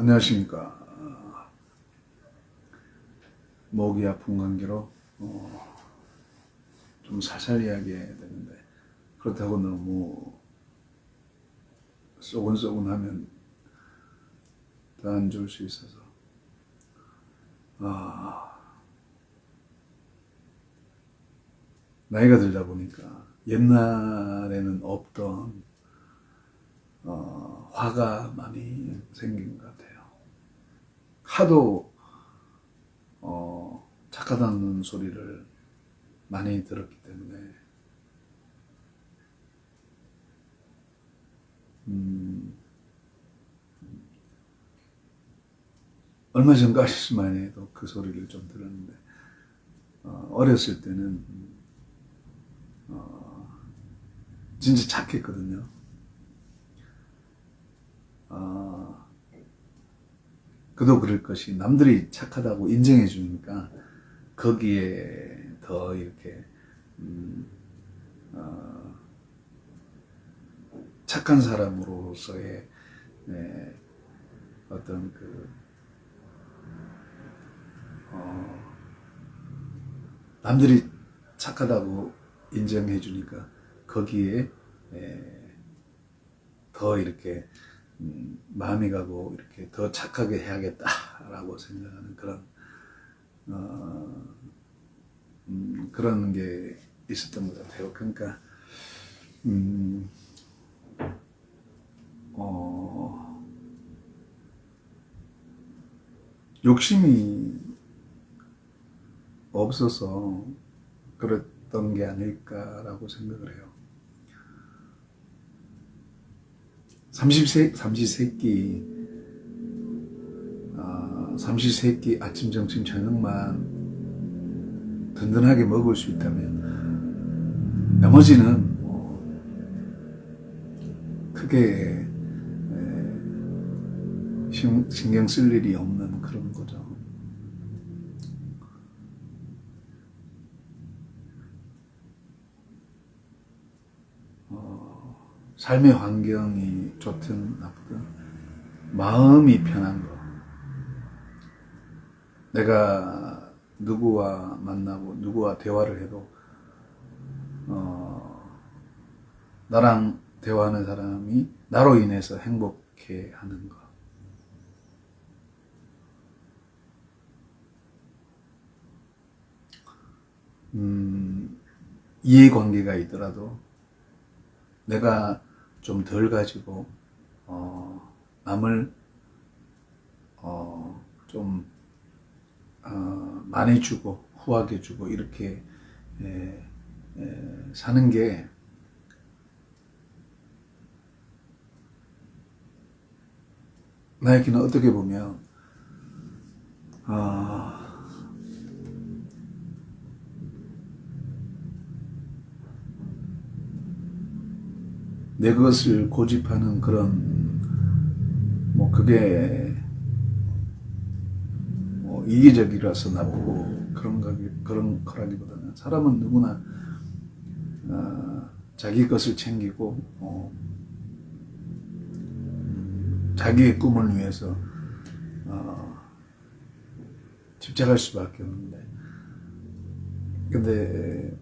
안녕하십니까. 목이 아픈 관계로 좀 살살 이야기해야 되는데 그렇다고 너무 쏘근쏘근하면 더 안 좋을 수 있어서 나이가 들다 보니까 옛날에는 없던 화가 많이 생긴 것 같아요. 하도 착하다는 소리를 많이 들었기 때문에 얼마 전까지만 해도 그 소리를 좀 들었는데 어렸을 때는 진짜 착했거든요. 그도 그럴 것이 남들이 착하다고 인정해 주니까 거기에 더 이렇게 착한 사람으로서의 어떤 남들이 착하다고 인정해 주니까 거기에 더 이렇게 마음이 가고 이렇게 더 착하게 해야겠다라고 생각하는 그런 게 있었던 것 같아요. 그러니까 욕심이 없어서 그랬던 게 아닐까라고 생각을 해요. 삼시세끼 아침, 점심, 저녁만 든든하게 먹을 수 있다면 나머지는 크게 신경 쓸 일이 없는 그런 거죠. 삶의 환경이 좋든 나쁘든 마음이 편한 거. 내가 누구와 만나고 누구와 대화를 해도 나랑 대화하는 사람이 나로 인해서 행복해 하는 거. 이해관계가 있더라도 내가 좀 덜 가지고 남을 좀 많이 주고 후하게 주고 이렇게 사는 게 나에게는 어떻게 보면 내 것을 고집하는 그게 이기적이라서 나쁘고 그런 거라기보다는 사람은 누구나 자기 것을 챙기고 자기의 꿈을 위해서 집착할 수밖에 없는데, 근데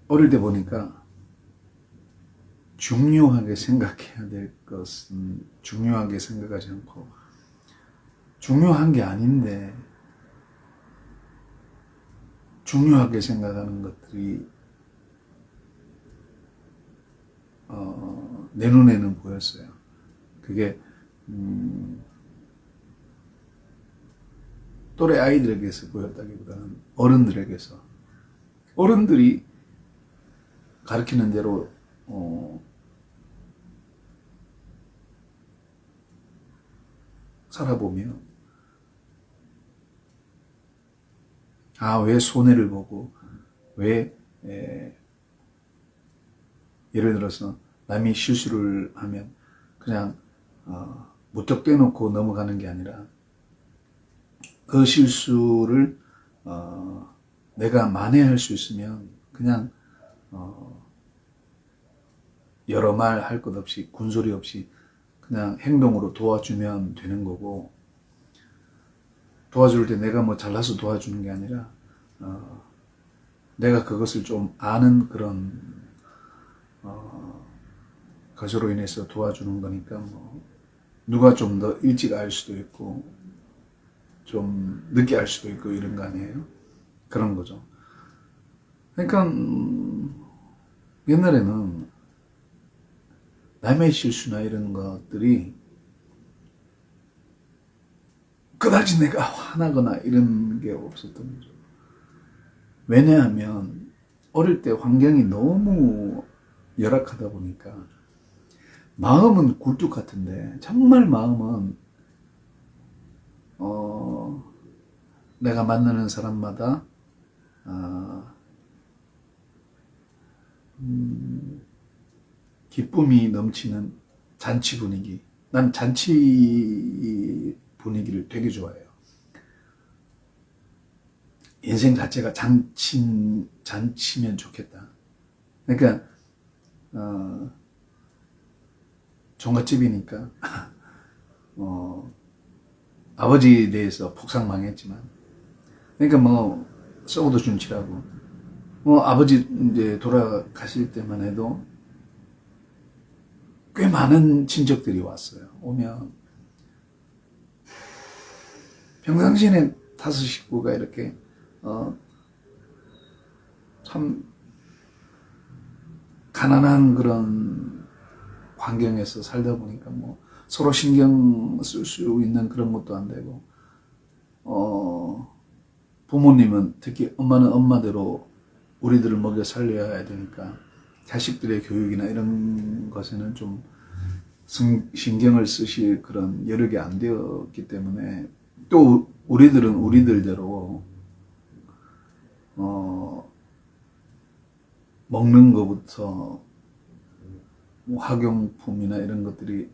어릴 때 보니까 중요하게 생각해야 될 것은 중요하게 생각하지 않고 중요한 게 아닌데 중요하게 생각하는 것들이 내 눈에는 보였어요. 그게 또래 아이들에게서 보였다기보다는 어른들에게서, 어른들이 가르치는 대로 살아보면 왜 손해를 보고 왜 예를 들어서 남이 실수를 하면 그냥 무턱대놓고 넘어가는 게 아니라 그 실수를 내가 만회할 수 있으면 그냥 여러 말 할 것 없이 군소리 없이 그냥 행동으로 도와주면 되는 거고, 도와줄 때 내가 뭐 잘나서 도와주는 게 아니라 내가 그것을 좀 아는 그런 것으로 인해서 도와주는 거니까, 뭐 누가 좀 더 일찍 알 수도 있고 좀 늦게 알 수도 있고 이런 거 아니에요? 그런 거죠. 그러니까 옛날에는 남의 실수나 이런 것들이 그다지 내가 화나거나 이런 게 없었던 거죠. 왜냐하면 어릴 때 환경이 너무 열악하다 보니까 마음은 굴뚝 같은데 정말 마음은 내가 만나는 사람마다 기쁨이 넘치는 잔치 분위기. 난 잔치 분위기를 되게 좋아해요. 인생 자체가 잔치면 좋겠다. 그러니까 종갓집이니까 아버지에 대해서 폭삭망했지만, 그러니까 뭐 썩어도 준치라고, 뭐 아버지 이제 돌아가실 때만 해도 꽤 많은 친척들이 왔어요. 오면 평상시에는 5 식구가 이렇게 참 가난한 그런 환경에서 살다 보니까 뭐 서로 신경 쓸 수 있는 그런 것도 안 되고, 부모님은 특히 엄마는 엄마대로 우리들을 먹여 살려야 되니까 자식들의 교육이나 이런 것에는 좀 신경을 쓰실 그런 여력이 안 되었기 때문에, 또 우리들은 우리들대로 먹는 것부터 뭐 학용품이나 이런 것들이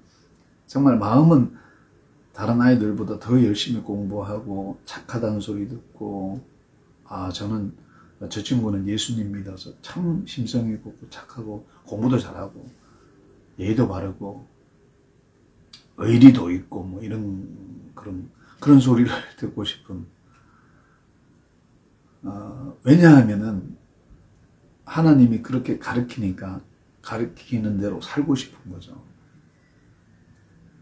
정말 마음은 다른 아이들보다 더 열심히 공부하고 착하다는 소리 듣고, 저는 저 친구는 예수님 믿어서 참 심성이 곱고 착하고 공부도 잘하고 예의도 바르고 의리도 있고 뭐 이런 그런 소리를 듣고 싶은, 왜냐하면은 하나님이 그렇게 가르치니까 가르치는 대로 살고 싶은 거죠.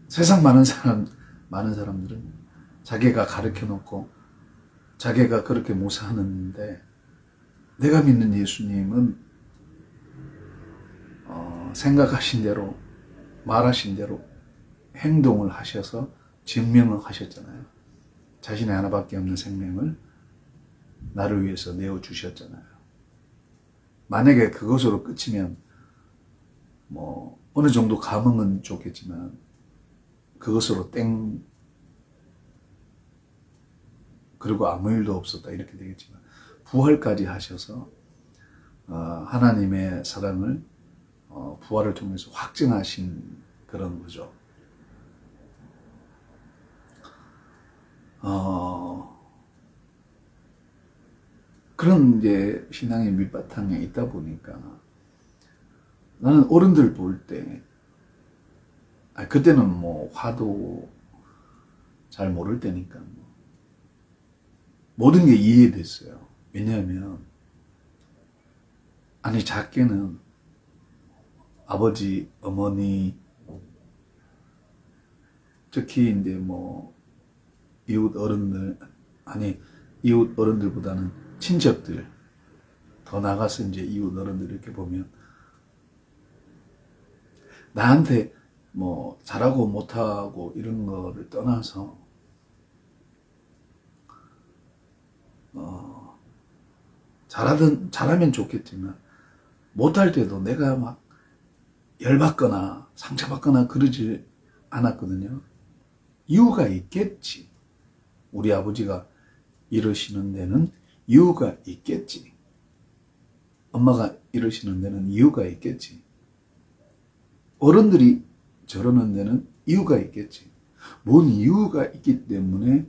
세상 많은 사람들은 자기가 가르쳐 놓고 자기가 그렇게 못 사는데, 내가 믿는 예수님은 생각하신 대로 말하신 대로 행동을 하셔서 증명을 하셨잖아요. 자신의 하나밖에 없는 생명을 나를 위해서 내어주셨잖아요. 만약에 그것으로 끝이면 뭐 어느 정도 감흥은 좋겠지만 그것으로 땡, 그리고 아무 일도 없었다 이렇게 되겠지만, 부활까지 하셔서 하나님의 사랑을 부활을 통해서 확증하신 그런 거죠. 그런 이제 신앙의 밑바탕에 있다 보니까 나는 어른들 볼 때, 그때는 뭐 화도 잘 모를 때니까 모든 게 이해됐어요. 왜냐하면 작게는 아버지, 어머니, 특히 이제 뭐 이웃 어른들보다는 친척들, 더 나가서 이제 이웃 어른들 이렇게 보면 나한테 뭐 잘하고 못하고 이런 거를 떠나서 잘하면 좋겠지만 못할 때도 내가 막 열받거나 상처받거나 그러지 않았거든요. 이유가 있겠지. 우리 아버지가 이러시는 데는 이유가 있겠지. 엄마가 이러시는 데는 이유가 있겠지. 어른들이 저러는 데는 이유가 있겠지. 뭔 이유가 있기 때문에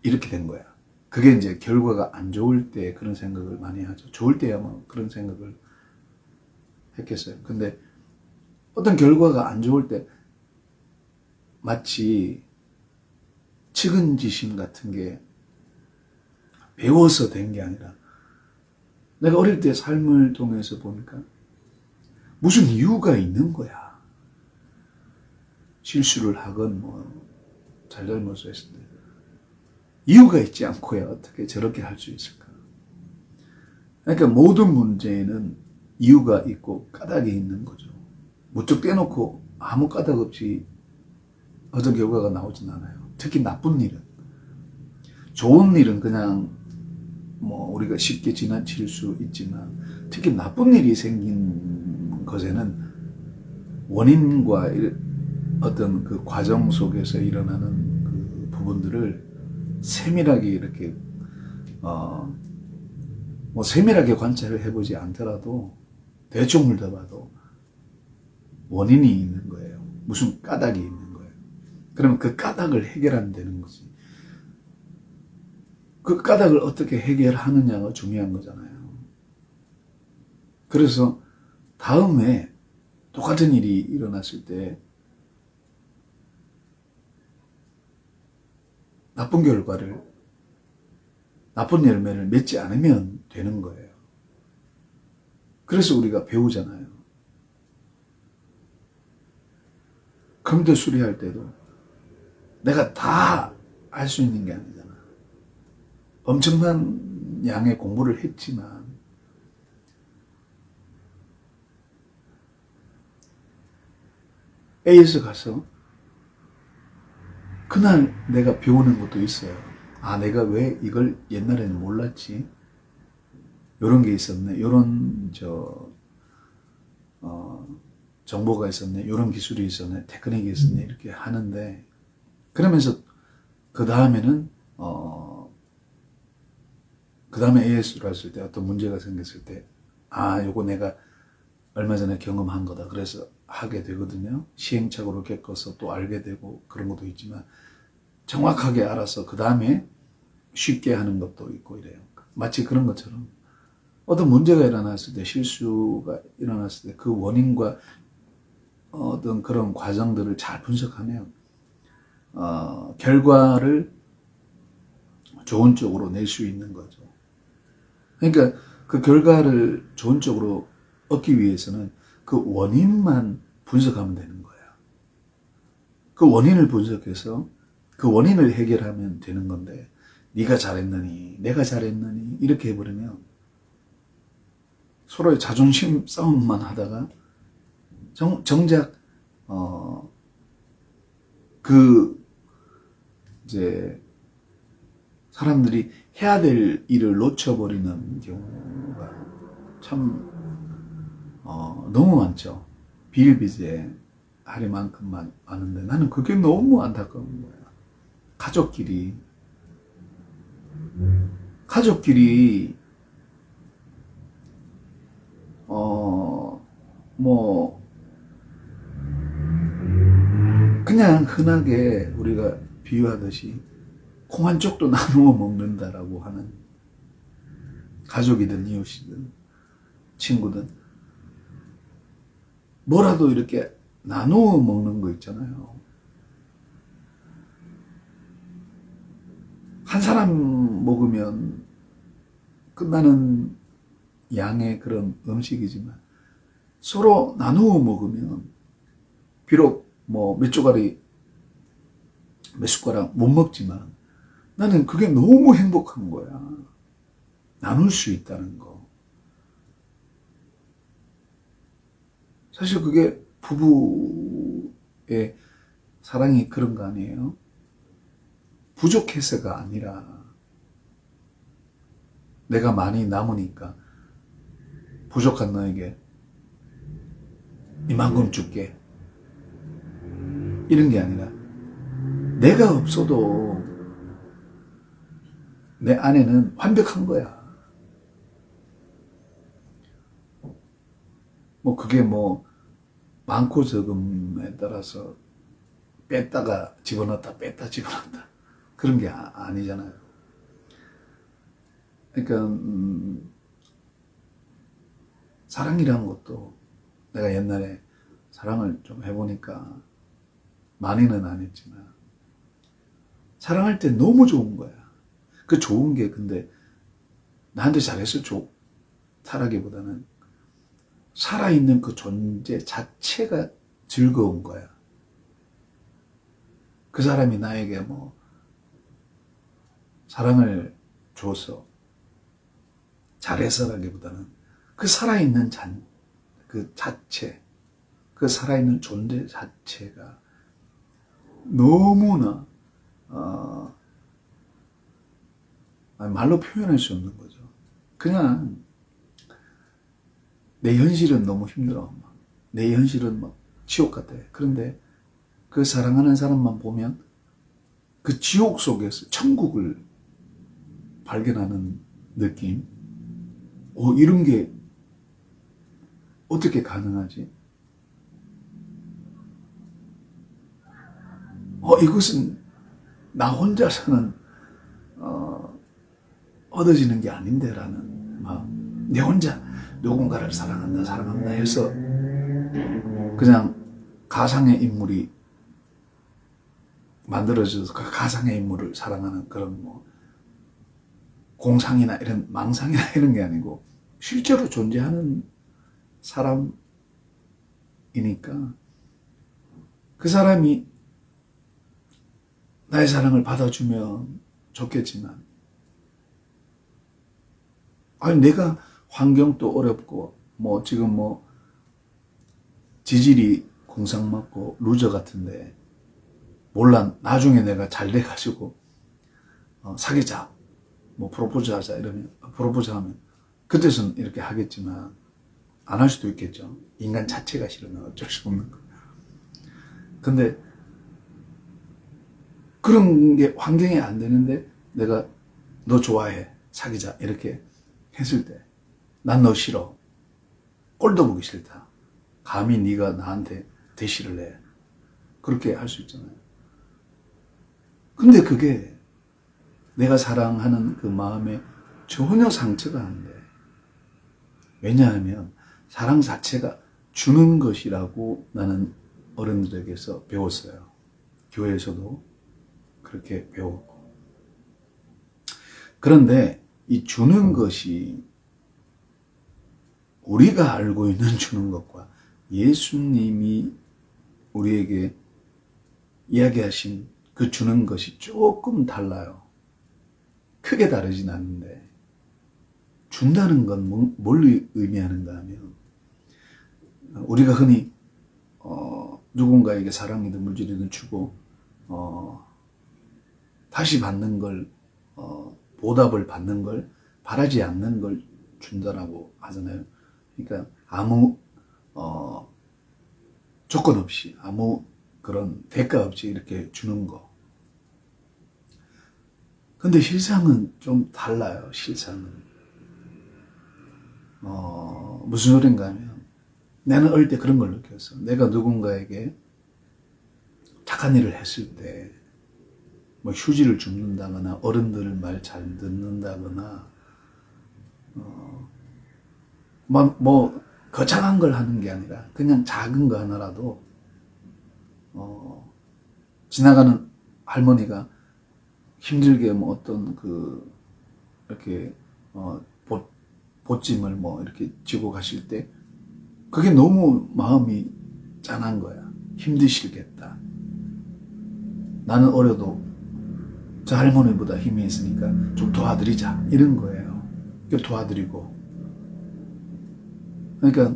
이렇게 된 거야. 그게 이제 결과가 안 좋을 때 그런 생각을 많이 하죠. 좋을 때야 뭐 그런 생각을 했겠어요. 근데 어떤 결과가 안 좋을 때 마치 측은지심 같은 게 배워서 된 게 아니라 내가 어릴 때 삶을 통해서 보니까 무슨 이유가 있는 거야. 실수를 하건 뭐 잘잘못을 했을 때 이유가 있지 않고야 어떻게 저렇게 할 수 있을까. 그러니까 모든 문제에는 이유가 있고 까닭이 있는 거죠. 무척 떼놓고 아무 까닭 없이 어떤 결과가 나오진 않아요. 특히 나쁜 일은. 좋은 일은 그냥 뭐 우리가 쉽게 지나칠 수 있지만 특히 나쁜 일이 생긴 것에는 원인과 어떤 그 과정 속에서 일어나는 그 부분들을 세밀하게 이렇게 뭐 세밀하게 관찰을 해보지 않더라도 대충 훑어봐도 원인이 있는 거예요. 무슨 까닭이 있는 거예요. 그러면 그 까닭을 해결하면 되는 거지. 그 까닭을 어떻게 해결하느냐가 중요한 거잖아요. 그래서 다음에 똑같은 일이 일어났을 때 나쁜 결과를, 나쁜 열매를 맺지 않으면 되는 거예요. 그래서 우리가 배우잖아요. 컴퓨터 수리할 때도 내가 다 알 수 있는 게 아니잖아. 엄청난 양의 공부를 했지만 A에서 가서 그날 내가 배우는 것도 있어요. 아, 내가 왜 이걸 옛날에는 몰랐지? 요런 게 있었네. 요런 정보가 있었네. 요런 기술이 있었네. 테크닉이 있었네. 이렇게 하는데 그러면서 그 다음에는 그 다음에 AS로 했을 때 어떤 문제가 생겼을 때 아, 요거 내가 얼마 전에 경험한 거다. 그래서 하게 되거든요. 시행착오를 겪어서 또 알게 되고 그런 것도 있지만 정확하게 알아서 그 다음에 쉽게 하는 것도 있고 이래요. 마치 그런 것처럼 어떤 문제가 일어났을 때, 실수가 일어났을 때 그 원인과 어떤 그런 과정들을 잘 분석하면 결과를 좋은 쪽으로 낼 수 있는 거죠. 그러니까 그 결과를 좋은 쪽으로 얻기 위해서는 그 원인만 분석하면 되는 거예요. 그 원인을 분석해서 그 원인을 해결하면 되는 건데 네가 잘했느니 내가 잘했느니 이렇게 해버리면 서로의 자존심 싸움만 하다가 정작 이제 사람들이 해야 될 일을 놓쳐버리는 경우가 참 너무 많죠. 비일비재 하리만큼만 많은데 나는 그게 너무 안타까운 거야. 가족끼리 뭐 그냥 흔하게 우리가 비유하듯이 콩 한 쪽도 나누어 먹는다라고 하는 가족이든 이웃이든 친구든 뭐라도 이렇게 나누어 먹는 거 있잖아요. 한 사람 먹으면 끝나는 양의 그런 음식이지만 서로 나누어 먹으면 비록 뭐 몇 조각이 몇 숟가락 못 먹지만 나는 그게 너무 행복한 거야. 나눌 수 있다는 거. 사실 그게 부부의 사랑이 그런 거 아니에요? 부족해서가 아니라 내가 많이 남으니까 부족한 너에게 이만큼 줄게. 이런 게 아니라 내가 없어도 내 아내는 완벽한 거야. 뭐 그게 뭐 많고 적음에 따라서 뺐다가 집어넣었다 뺐다 집어넣었다 그런 게 아니잖아요. 그러니까 사랑이라는 것도 내가 옛날에 사랑을 좀 해보니까 많이는 안 했지만 사랑할 때 너무 좋은 거야. 그 좋은 게 근데 나한테 잘해서 좋다라기보다는 살아있는 그 존재 자체가 즐거운 거야. 그 사람이 나에게 뭐 사랑을 줘서 잘해서라기보다는 그 살아있는 그 자체, 그 살아있는 존재 자체가 너무나 말로 표현할 수 없는 거죠. 그냥 내 현실은 너무 힘들어. 내 현실은 막 지옥 같아. 그런데 그 사랑하는 사람만 보면 그 지옥 속에서 천국을 발견하는 느낌. 이런 게 어떻게 가능하지? 이것은 나 혼자서는 얻어지는 게 아닌데 라는 막 내 혼자 누군가를 사랑한다 해서 그냥 가상의 인물이 만들어져서 그 가상의 인물을 사랑하는 그런 뭐 공상이나 이런 망상이나 이런 게 아니고 실제로 존재하는 사람이니까 그 사람이 나의 사랑을 받아주면 좋겠지만 아니 내가 환경도 어렵고 뭐 지금 뭐 지질이 공상맞고 루저 같은데 몰라 나중에 내가 잘 돼가지고 사귀자 뭐 프로포즈 하자 이러면 프로포즈 하면 그때선 이렇게 하겠지만 안 할 수도 있겠죠. 인간 자체가 싫으면 어쩔 수 없는 거예요. 근데 그런 게 환경이 안 되는데 내가 너 좋아해 사귀자 이렇게 했을 때 난 너 싫어 꼴도 보기 싫다 감히 네가 나한테 대시를 해 그렇게 할 수 있잖아요. 근데 그게 내가 사랑하는 그 마음에 전혀 상처가 안 돼. 왜냐하면 사랑 자체가 주는 것이라고 나는 어른들에게서 배웠어요. 교회에서도 그렇게 배웠고. 그런데 이 주는 것이 우리가 알고 있는 주는 것과 예수님이 우리에게 이야기하신 그 주는 것이 조금 달라요. 크게 다르진 않는데 준다는 건 뭘 의미하는가 하면 우리가 흔히 누군가에게 사랑이든 물질이든 주고 다시 받는 걸 보답을 받는 걸 바라지 않는 걸 준다라고 하잖아요. 그러니까 아무 조건 없이 아무 그런 대가 없이 이렇게 주는 거. 근데 실상은 좀 달라요. 실상은 무슨 소린가 하면 나는 어릴 때 그런 걸 느꼈어. 내가 누군가에게 착한 일을 했을 때 뭐 휴지를 줍는다거나 어른들 말 잘 듣는다거나 뭐 거창한 걸 하는 게 아니라 그냥 작은 거 하나라도 지나가는 할머니가 힘들게 뭐 어떤 이렇게 보찜을 뭐 이렇게 쥐고 가실 때 그게 너무 마음이 짠한 거야. 힘드시겠다. 나는 어려도 저 할머니보다 힘이 있으니까 좀 도와드리자 이런 거예요. 도와드리고 그러니까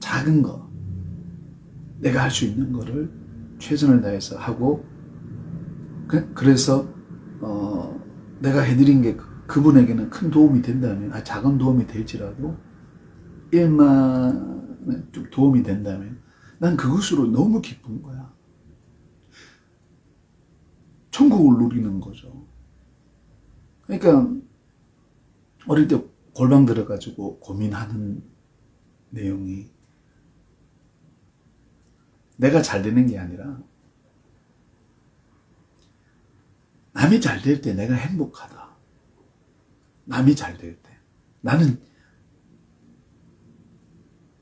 작은 거 내가 할 수 있는 거를 최선을 다해서 하고 그래서 내가 해드린 게 그분에게는 큰 도움이 된다면 작은 도움이 될지라도 일만에 좀 도움이 된다면 난 그것으로 너무 기쁜 거야. 천국을 누리는 거죠. 그러니까 어릴 때 골방 들어가지고 고민하는 내용이 내가 잘 되는 게 아니라 남이 잘 될 때 내가 행복하다. 남이 잘 될 때 나는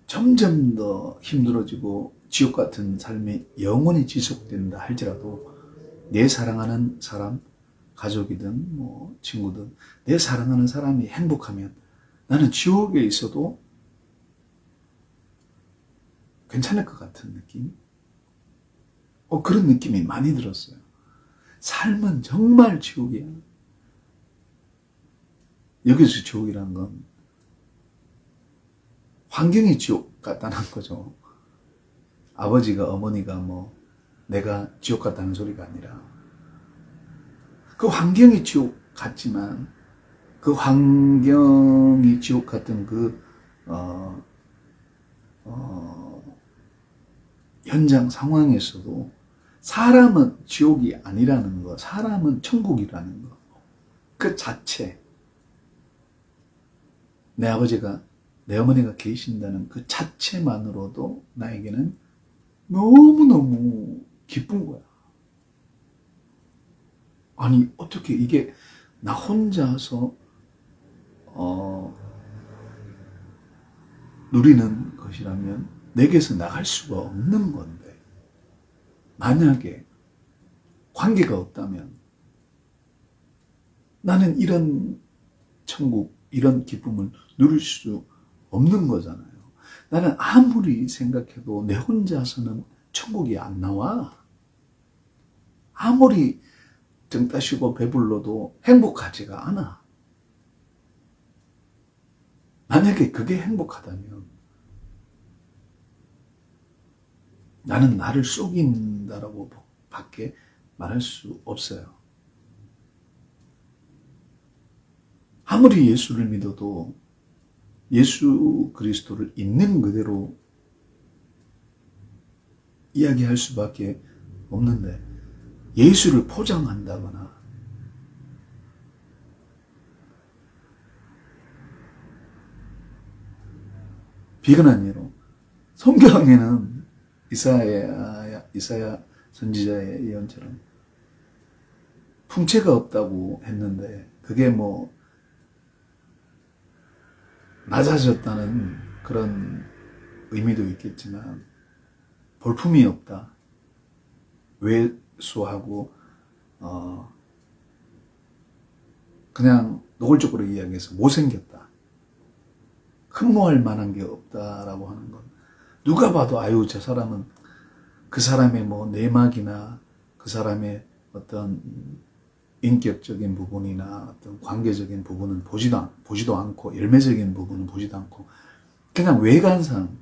점점 더 힘들어지고 지옥 같은 삶이 영원히 지속된다 할지라도 내 사랑하는 사람, 가족이든 뭐 친구든 내 사랑하는 사람이 행복하면 나는 지옥에 있어도 괜찮을 것 같은 느낌? 그런 느낌이 많이 들었어요. 삶은 정말 지옥이야. 여기서 지옥이라는 건 환경이 지옥 같다는 거죠. 아버지가 어머니가 뭐 내가 지옥 같다는 소리가 아니라 그 환경이 지옥 같지만 그 환경이 지옥 같은 그 현장 상황에서도 사람은 지옥이 아니라는 거, 사람은 천국이라는 거, 그 자체, 내 아버지가, 내 어머니가 계신다는 그 자체만으로도 나에게는 너무너무 기쁜 거야. 아니, 어떻게 이게 나 혼자서 누리는 것이라면 내게서 나갈 수가 없는 건데, 만약에 관계가 없다면 나는 이런 천국, 이런 기쁨을 누릴 수 없는 거잖아요. 나는 아무리 생각해도 내 혼자서는 천국이 안 나와. 아무리 등 따시고 배불러도 행복하지가 않아. 만약에 그게 행복하다면 나는 나를 속인다라고 밖에 말할 수 없어요. 아무리 예수를 믿어도 예수 그리스도를 있는 그대로 이야기할 수밖에 없는데 예수를 포장한다거나 비근한 예로 성경에는 이사야 선지자의 예언처럼 풍채가 없다고 했는데 그게 뭐 낮아졌다는 그런 의미도 있겠지만 볼품이 없다, 왜소하고 그냥 노골적으로 이야기해서 못생겼다, 흠모할 만한 게 없다라고 하는 건 누가 봐도 아유 저 사람은 그 사람의 뭐 내막이나 그 사람의 어떤 인격적인 부분이나 어떤 관계적인 부분은 보지도 않고 열매적인 부분은 보지도 않고 그냥 외관상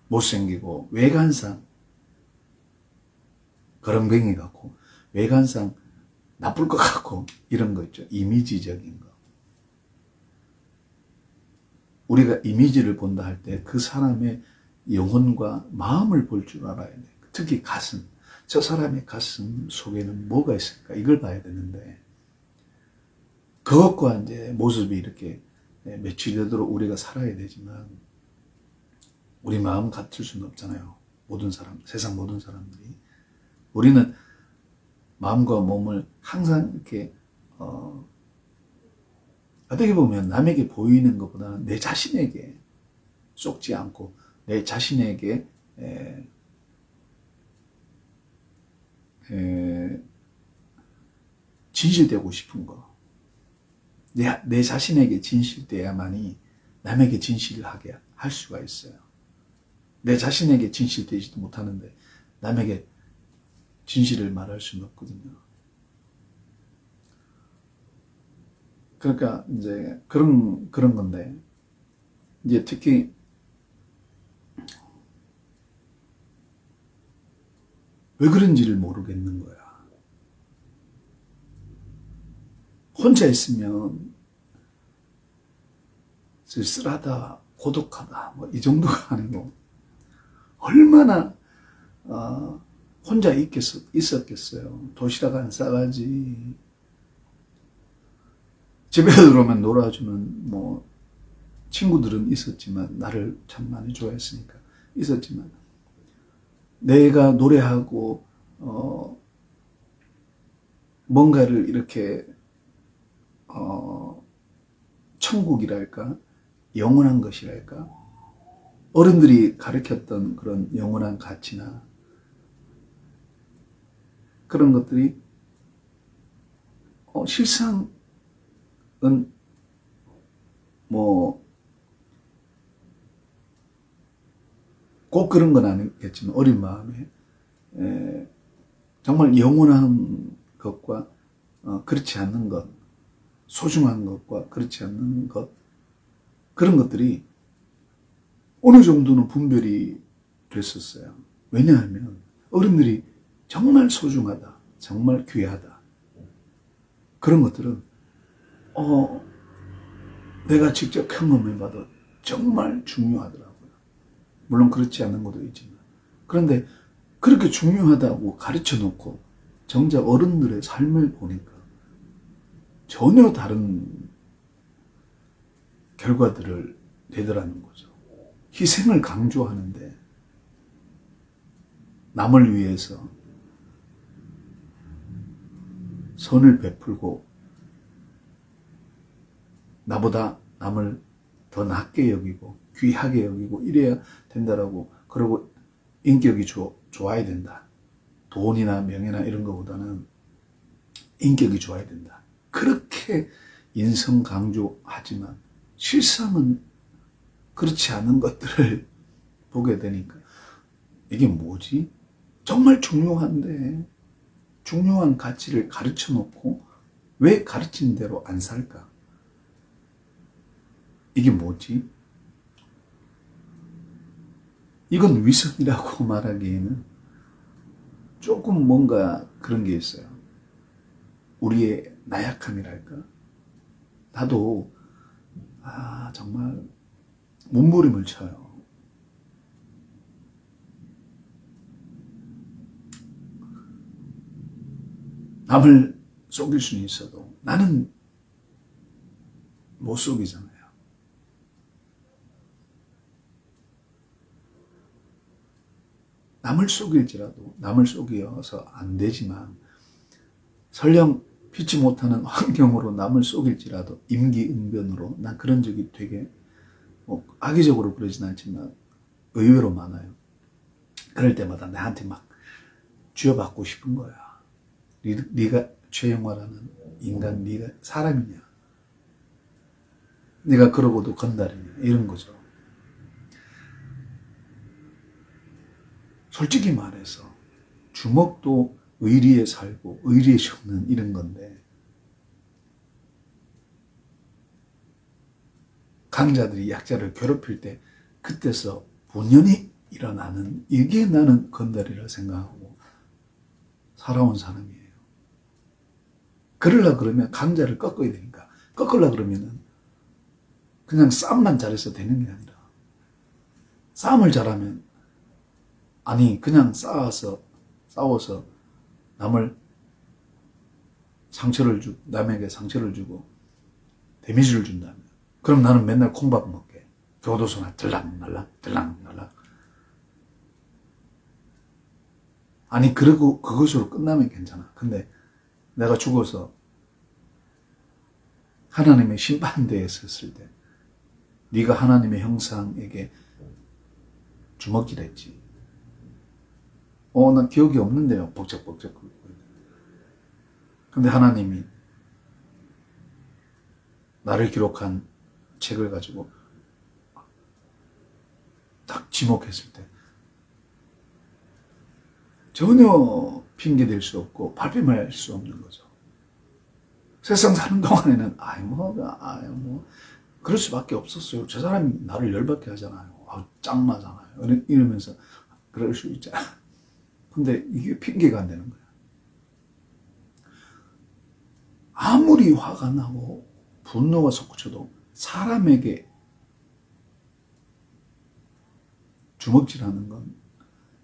못생기고 외관상 거렁뱅이 같고 외관상 나쁠 것 같고 이런 거 있죠. 이미지적인 거. 우리가 이미지를 본다 할 때 그 사람의 영혼과 마음을 볼 줄 알아야 돼. 특히 가슴. 저 사람의 가슴 속에는 뭐가 있을까? 이걸 봐야 되는데 그것과 이제 모습이 이렇게 매치되도록 우리가 살아야 되지만 우리 마음 같을 수는 없잖아요. 모든 사람, 세상 모든 사람들이. 우리는 마음과 몸을 항상 이렇게 어떻게 보면 남에게 보이는 것보다는 내 자신에게 쏟지 않고 내 자신에게 진실되고 싶은 거. 내 자신에게 진실돼야만이 남에게 진실하게 할 수가 있어요. 내 자신에게 진실되지도 못하는데 남에게 진실을 말할 수는 없거든요. 그러니까 이제 그런 건데 이제 특히 왜 그런지를 모르겠는 거야. 혼자 있으면 쓸쓸하다, 고독하다, 뭐 이 정도가 아니고 얼마나 혼자 있었겠어요. 도시락 안 싸가지. 집에 들어오면 놀아주는 뭐 친구들은 있었지만 나를 참 많이 좋아했으니까 있었지만 내가 노래하고 뭔가를 이렇게 천국이랄까 영원한 것이랄까 어른들이 가르쳤던 그런 영원한 가치나 그런 것들이 실상은 뭐 꼭 그런 건 아니겠지만 어린 마음에 정말 영원한 것과 그렇지 않는 것, 소중한 것과 그렇지 않는 것, 그런 것들이 어느 정도는 분별이 됐었어요. 왜냐하면 어른들이 정말 소중하다, 정말 귀하다, 그런 것들은 내가 직접 경험해봐도 정말 중요하더라고요. 물론 그렇지 않은 것도 있지만. 그런데 그렇게 중요하다고 가르쳐 놓고 정작 어른들의 삶을 보니까 전혀 다른 결과들을 내더라는 거죠. 희생을 강조하는데 남을 위해서 선을 베풀고 나보다 남을 더 낮게 여기고 귀하게 여기고 이래야 된다라고, 그리고 인격이 좋아야 된다. 돈이나 명예나 이런 것보다는 인격이 좋아야 된다. 그렇게 인성 강조하지만 실상은 그렇지 않은 것들을 보게 되니까 이게 뭐지? 정말 중요한데 중요한 가치를 가르쳐 놓고 왜 가르친 대로 안 살까? 이게 뭐지? 이건 위선이라고 말하기에는 조금 뭔가 그런 게 있어요. 우리의 나약함이랄까? 나도 정말 몸부림을 쳐요. 남을 속일 수는 있어도 나는 못 속이잖아요. 남을 속일지라도 남을 속여서 안 되지만 설령 피치 못하는 환경으로 남을 속일지라도 임기응변으로 난 그런 적이 되게 악의적으로 그러진 않지만 의외로 많아요. 그럴 때마다 나한테 막 쥐어받고 싶은 거야. 네가 최영화라는 인간, 네가 사람이냐? 네가 그러고도 건달이냐? 이런 거죠. 솔직히 말해서 주먹도 의리에 살고 의리에 죽는 이런 건데 강자들이 약자를 괴롭힐 때 그때서 분연히 일어나는, 이게 나는 건달이라 생각하고 살아온 사람이에요. 그러려고 그러면 강자를 꺾어야 되니까, 꺾으려고 그러면은 그냥 싸움만 잘해서 되는 게 아니라 싸움을 잘하면 그냥 싸워서 남에게 상처를 주고 데미지를 준다면 그럼 나는 맨날 콩밥 먹게, 교도소나 들락날락 그러고 그것으로 끝나면 괜찮아. 근데 내가 죽어서 하나님의 심판대에 섰을 때 네가 하나님의 형상에게 주먹질했지. 난 기억이 없는데요. 벅적벅적. 근데 하나님이 나를 기록한 책을 가지고 딱 지목했을 때 전혀 핑계댈 수 없고 발뺌할 수 없는 거죠. 세상 사는 동안에는 그럴 수밖에 없었어요. 저 사람이 나를 열받게 하잖아요. 짱나잖아요. 이러면서 그럴 수 있잖아. 근데 이게 핑계가 안 되는 거야. 아무리 화가 나고 분노가 솟구쳐도 사람에게 주먹질하는 건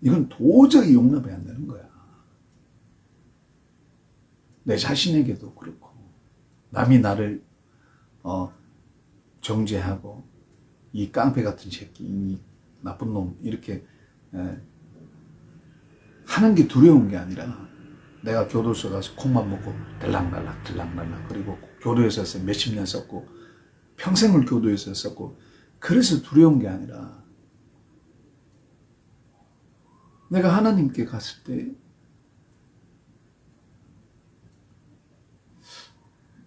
이건 도저히 용납이 안 되는 거야. 내 자신에게도 그렇고 남이 나를 정죄하고 이 깡패 같은 새끼, 이 나쁜 놈 이렇게 하는 게 두려운 게 아니라 내가 교도소 가서 콩만 먹고 들락날락 그리고 교도에서 몇십 년 썼고 평생을 교도에서 썼고 그래서 두려운 게 아니라 내가 하나님께 갔을 때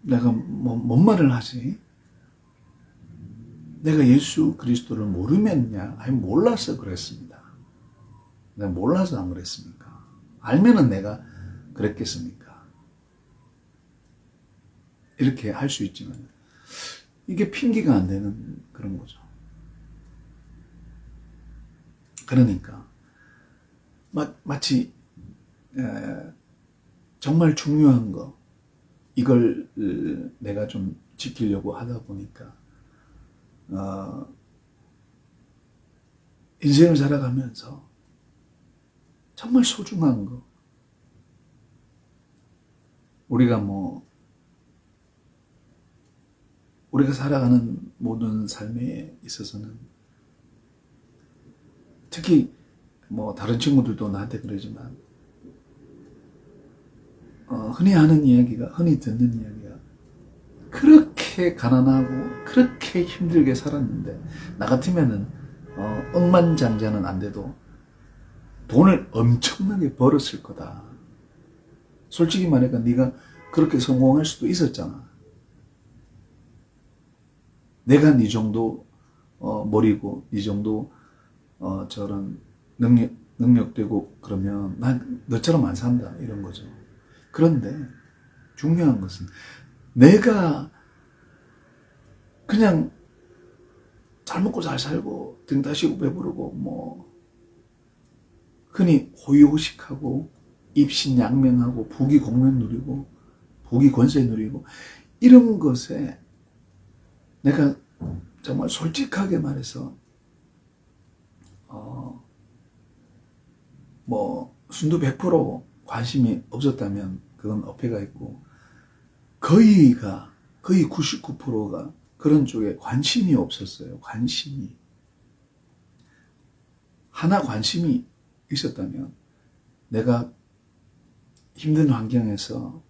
내가 뭔 말을 하지? 내가 예수 그리스도를 모르면냐? 아니 몰라서 그랬습니다. 내가 몰라서 안 그랬습니까? 알면은 내가 그랬겠습니까? 이렇게 할 수 있지만 이게 핑계가 안 되는 그런 거죠. 그러니까 마치 정말 중요한 거 이걸 내가 좀 지키려고 하다 보니까 인생을 살아가면서 정말 소중한 거 우리가 살아가는 모든 삶에 있어서는 특히 다른 친구들도 나한테 그러지만 흔히 하는 이야기가 흔히 듣는 이야기가 그렇게 가난하고 그렇게 힘들게 살았는데 나 같으면은 억만장자는 안 돼도 돈을 엄청나게 벌었을 거다. 솔직히 말해서 네가 그렇게 성공할 수도 있었잖아. 내가 네 정도 머리고 네 정도 저런 능력되고 그러면 난 너처럼 안 산다 이런 거죠. 그런데 중요한 것은 내가 그냥 잘 먹고 잘 살고 등 다시고 배부르고 흔히 호의호식하고 입신양명하고 부귀공명 누리고 부귀권세 누리고 이런 것에 내가 정말 솔직하게 말해서 순두 100% 관심이 없었다면 그건 어폐가 있고 거의 99%가 그런 쪽에 관심이 없었어요. 관심이. 하나 관심이 있었다면 내가 힘든 환경에서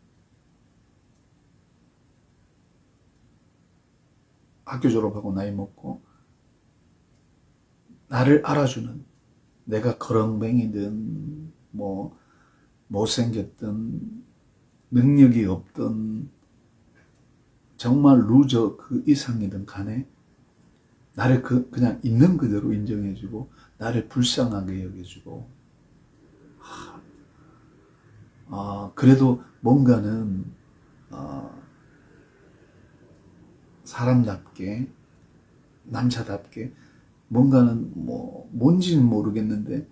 학교 졸업하고 나이 먹고 나를 알아주는 내가 거렁뱅이든 못생겼든 능력이 없든 정말 루저 그 이상이든 간에 나를 그냥 있는 그대로 인정해주고 나를 불쌍하게 여겨주고 그래도 뭔가는 사람답게 남자답게 뭔가는 뭔지는 모르겠는데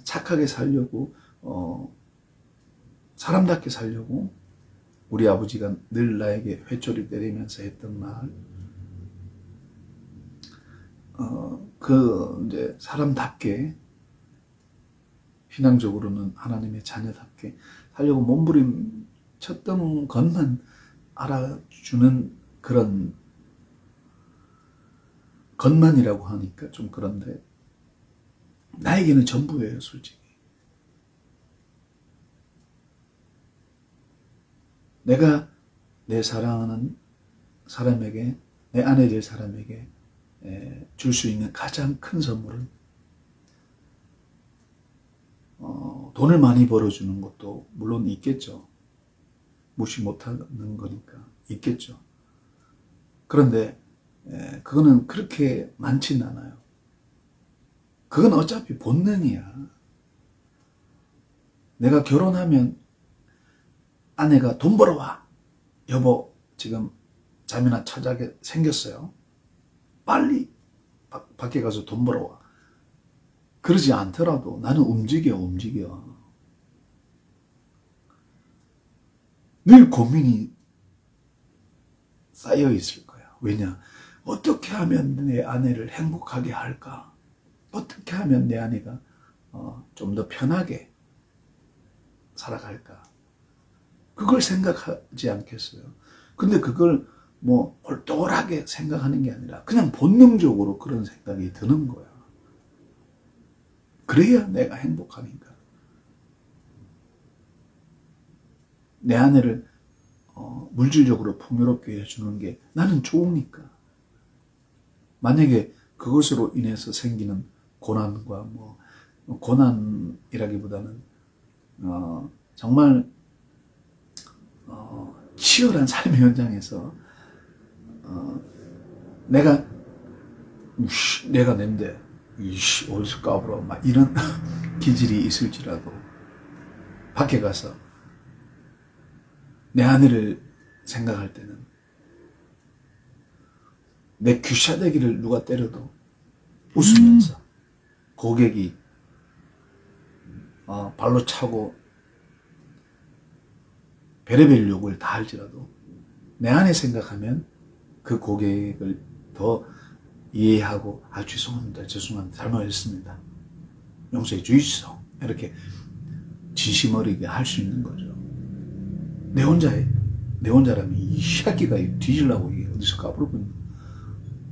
착하게 살려고 사람답게 살려고 우리 아버지가 늘 나에게 회초리 때리면서 했던 말 이제 사람답게 신앙적으로는 하나님의 자녀답게 살려고 몸부림쳤던 것만 알아주는 그런 것만이라고 하니까 좀 그런데 나에게는 전부예요, 솔직히. 내가 내 사랑하는 사람에게, 내 아내 될 사람에게 줄 수 있는 가장 큰 선물은 돈을 많이 벌어주는 것도 물론 있겠죠. 무시 못하는 거니까 있겠죠. 그런데 그거는 그렇게 많지는 않아요. 그건 어차피 본능이야. 내가 결혼하면 아내가 돈 벌어와. 여보, 지금 잠이나 차자게 생겼어요. 빨리 밖에 가서 돈 벌어와. 그러지 않더라도 나는 움직여. 늘 고민이 쌓여 있을 거야. 왜냐? 어떻게 하면 내 아내를 행복하게 할까? 어떻게 하면 내 아내가 좀 더 편하게 살아갈까? 그걸 생각하지 않겠어요? 근데 그걸 홀똘하게 생각하는 게 아니라 그냥 본능적으로 그런 생각이 드는 거야. 그래야 내가 행복하니까. 내 아내를 물질적으로 풍요롭게 해주는 게 나는 좋으니까. 만약에 그것으로 인해서 생기는 고난과 고난이라기보다는 정말 치열한 삶의 현장에서 내가 낸데 어디서 까불어 막 이런 기질이 있을지라도 밖에 가서 내 아내를 생각할 때는 내 귀샤대기를 누가 때려도 웃으면서 고객이 발로 차고 별의별 욕을 다 할지라도 내 안에 생각하면 그 고객을 더 이해하고 죄송합니다 잘못했습니다 용서해 주시소 이렇게 진심 어리게 할 수 있는 거죠. 내 혼자라면 이 새끼가 뒤질라고 이게 어디서 까불고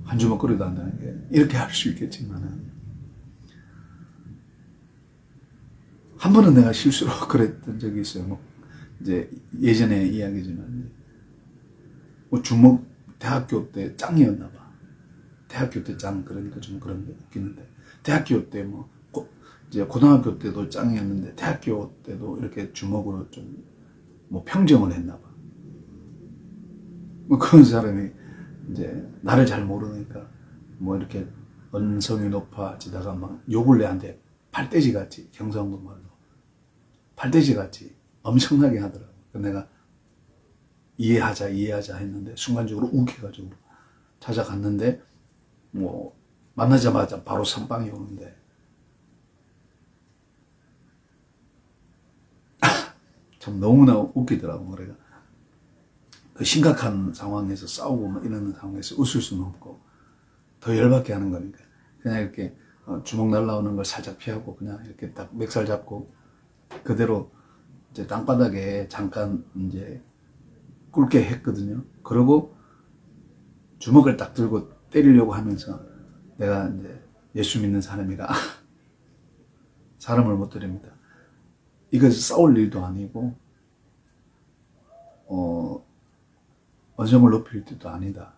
한 주먹거리도 안 되는 게 이렇게 할 수 있겠지만은 한 번은 내가 실수로 그랬던 적이 있어요. 뭐 이제 예전에 이야기지만 뭐 주먹 대학교 때 짱이었나 봐. 대학교 때 짱 그러니까 좀 그런 게 웃기는데 대학교 때 뭐 이제 고등학교 때도 짱이었는데 대학교 때도 이렇게 주먹으로 좀 뭐 평정을 했나 봐. 뭐 그런 사람이 이제 나를 잘 모르니까 뭐 이렇게 언성이 높아지다가 막 욕을 내한테 팔돼지 같이 경상도 말로 팔돼지 같이 엄청나게 하더라고. 내가 이해하자 했는데 순간적으로 욱해가지고 찾아갔는데 뭐 만나자마자 바로 선빵이 오는데 참 너무나 웃기더라고. 그래가 그 심각한 상황에서 싸우고 뭐 이러는 상황에서 웃을 수는 없고 더 열받게 하는 거니까 그냥 이렇게 주먹 날라오는 걸 살짝 피하고 그냥 이렇게 딱 멱살 잡고 그대로 이제 땅바닥에 잠깐 이제 꿇게 했거든요. 그러고 주먹을 딱 들고 때리려고 하면서 내가 이제 예수 믿는 사람이라 사람을 못 때립니다. 이거 싸울 일도 아니고 언성을 높일 때도 아니다.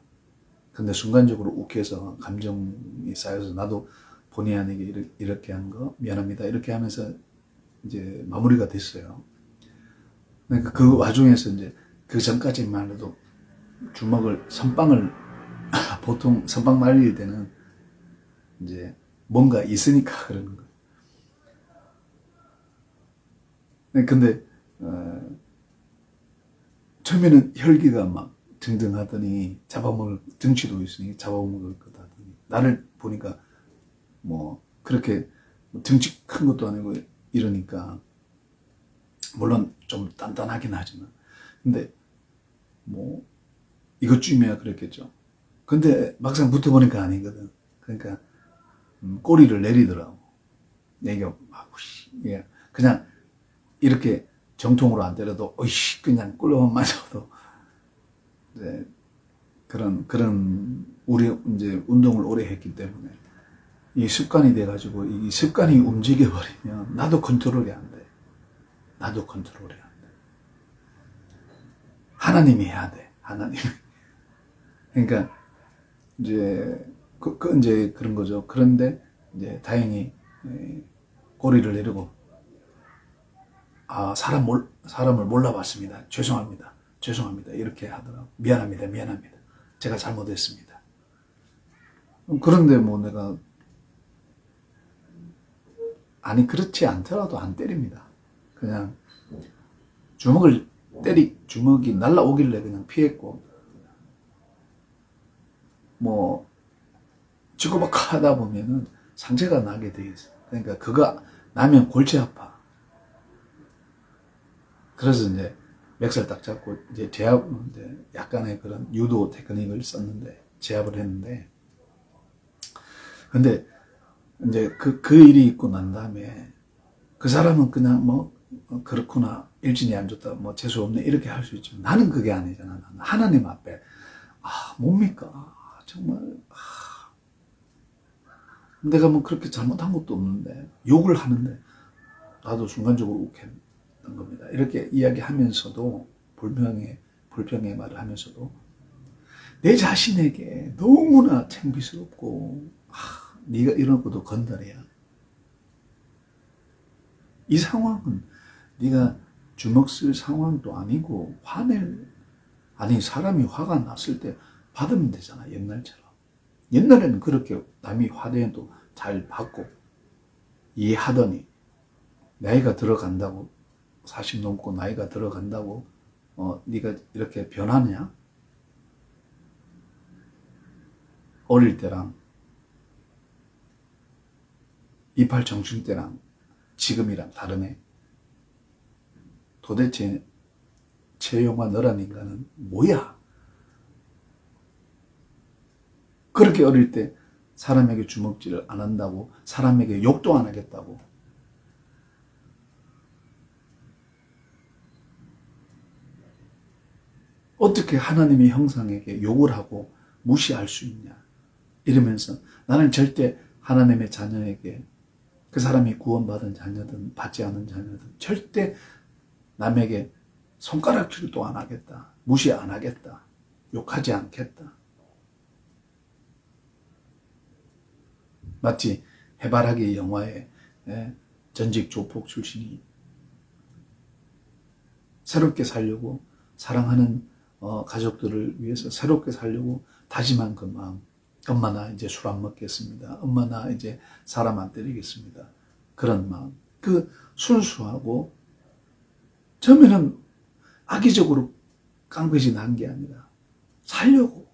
근데 순간적으로 욱해서 감정이 쌓여서 나도 본의 아니게 이렇게 한 거 미안합니다. 이렇게 하면서 이제 마무리가 됐어요. 그러니까 그 와중에서 이제 그 전까지만 해도 선빵을 보통 선빵 말릴 때는 이제 뭔가 있으니까 그러는 거예요. 근데 처음에는 혈기가 막 등등 하더니 등치도 있으니 잡아먹을 거다 하더니 나를 보니까 뭐 그렇게 등치 큰 것도 아니고 이러니까 물론 좀 단단하긴 하지만 근데 뭐 이것쯤이야 그랬겠죠. 근데 막상 붙어보니까 아니거든. 그러니까 꼬리를 내리더라고. 내가 그냥 이렇게 정통으로 안 때려도 어이씨 그냥 꿀로만 맞아도 이제 그런 우리 이제 운동을 오래 했기 때문에 이 습관이 돼가지고 이 습관이 움직여 버리면 나도 컨트롤이 안 돼. 나도 컨트롤이 안 돼. 하나님이 해야 돼. 하나님이. 그러니까 이제 이제 그런 거죠. 그런데 이제 다행히 꼬리를 내리고 사람을 몰라봤습니다. 죄송합니다. 이렇게 하더라고. 미안합니다. 제가 잘못했습니다. 그런데 뭐 내가 그렇지 않더라도 안 때립니다. 그냥 주먹이 날라오길래 그냥 피했고 뭐 치고받고 하다 보면은 상처가 나게 돼 있어. 그러니까 그거 나면 골치 아파. 그래서 이제 멱살 딱 잡고 이제 약간의 그런 유도 테크닉을 썼는데 제압을 했는데 근데 이제 그 일이 있고 난 다음에 그 사람은 그냥 뭐 그렇구나 일진이 안 좋다 뭐 재수 없네 이렇게 할 수 있지만 나는 그게 아니잖아. 나는 하나님 앞에 뭡니까 정말 내가 뭐 그렇게 잘못한 것도 없는데 욕을 하는데 나도 순간적으로 욱했던 겁니다. 이렇게 이야기하면서도 불평의 말을 하면서도 내 자신에게 너무나 창피스럽고 네가 이런 것도 건달이야. 이 상황은 네가 주먹 쓸 상황도 아니고 아니 사람이 화가 났을 때 받으면 되잖아. 옛날처럼. 옛날에는 그렇게 남이 화내도 잘 받고 이해하더니 나이가 들어간다고 40 넘고 나이가 들어간다고 네가 이렇게 변하냐? 어릴 때랑 이팔 청춘 때랑 지금이랑 다르네. 도대체 최영화 너란 인간은 뭐야? 그렇게 어릴 때 사람에게 주먹질을 안 한다고, 사람에게 욕도 안 하겠다고. 어떻게 하나님의 형상에게 욕을 하고 무시할 수 있냐? 이러면서 나는 절대 하나님의 자녀에게, 그 사람이 구원받은 자녀든 받지 않은 자녀든 절대 남에게 손가락질도 안 하겠다. 무시 안 하겠다. 욕하지 않겠다. 마치 해바라기 영화에 전직 조폭 출신이 새롭게 살려고, 사랑하는 가족들을 위해서 새롭게 살려고 다짐한 그 마음. 엄마 나 이제 술 안 먹겠습니다. 엄마 나 이제 사람 안 때리겠습니다. 그런 마음. 그 순수하고 처음에는 악의적으로 깡패짓 난 게 아니라 살려고,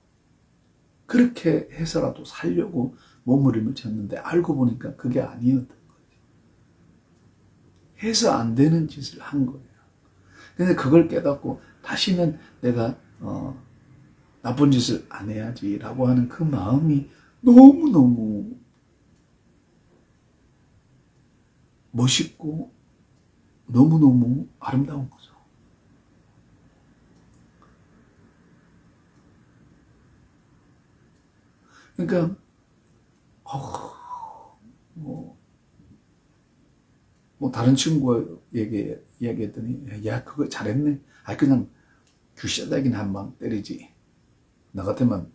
그렇게 해서라도 살려고 몸부림을 쳤는데 알고 보니까 그게 아니었던 거지. 해서 안 되는 짓을 한 거예요. 근데 그걸 깨닫고 다시는 내가 나쁜 짓을 안 해야지라고 하는 그 마음이 너무너무 멋있고 너무너무 아름다운 거죠. 그러니까 다른 친구에게 이야기했더니 야 그거 잘했네. 그냥 귀싸대기는 한 방 때리지. 나 같으면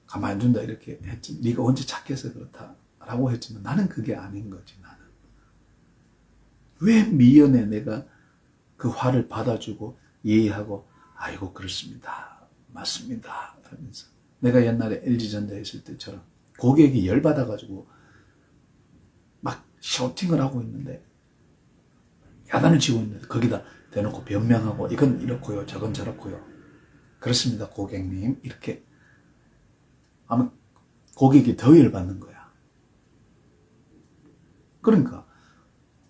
가만 안 둔다 이렇게 했지. 네가 언제 착해서 그렇다라고 했지만 나는 그게 아닌 거지. 나는 왜 미연에 내가 그 화를 받아주고 이해하고 아이고 그렇습니다. 맞습니다. 하면서 내가 옛날에 LG전자 있을 때처럼 고객이 열받아가지고 막 쇼팅을 하고 있는데 야단을 치고 있는데 거기다 대놓고 변명하고 이건 이렇고요. 저건 저렇고요. 그렇습니다. 고객님. 이렇게 하면 고객이 더 열받는 거야. 그러니까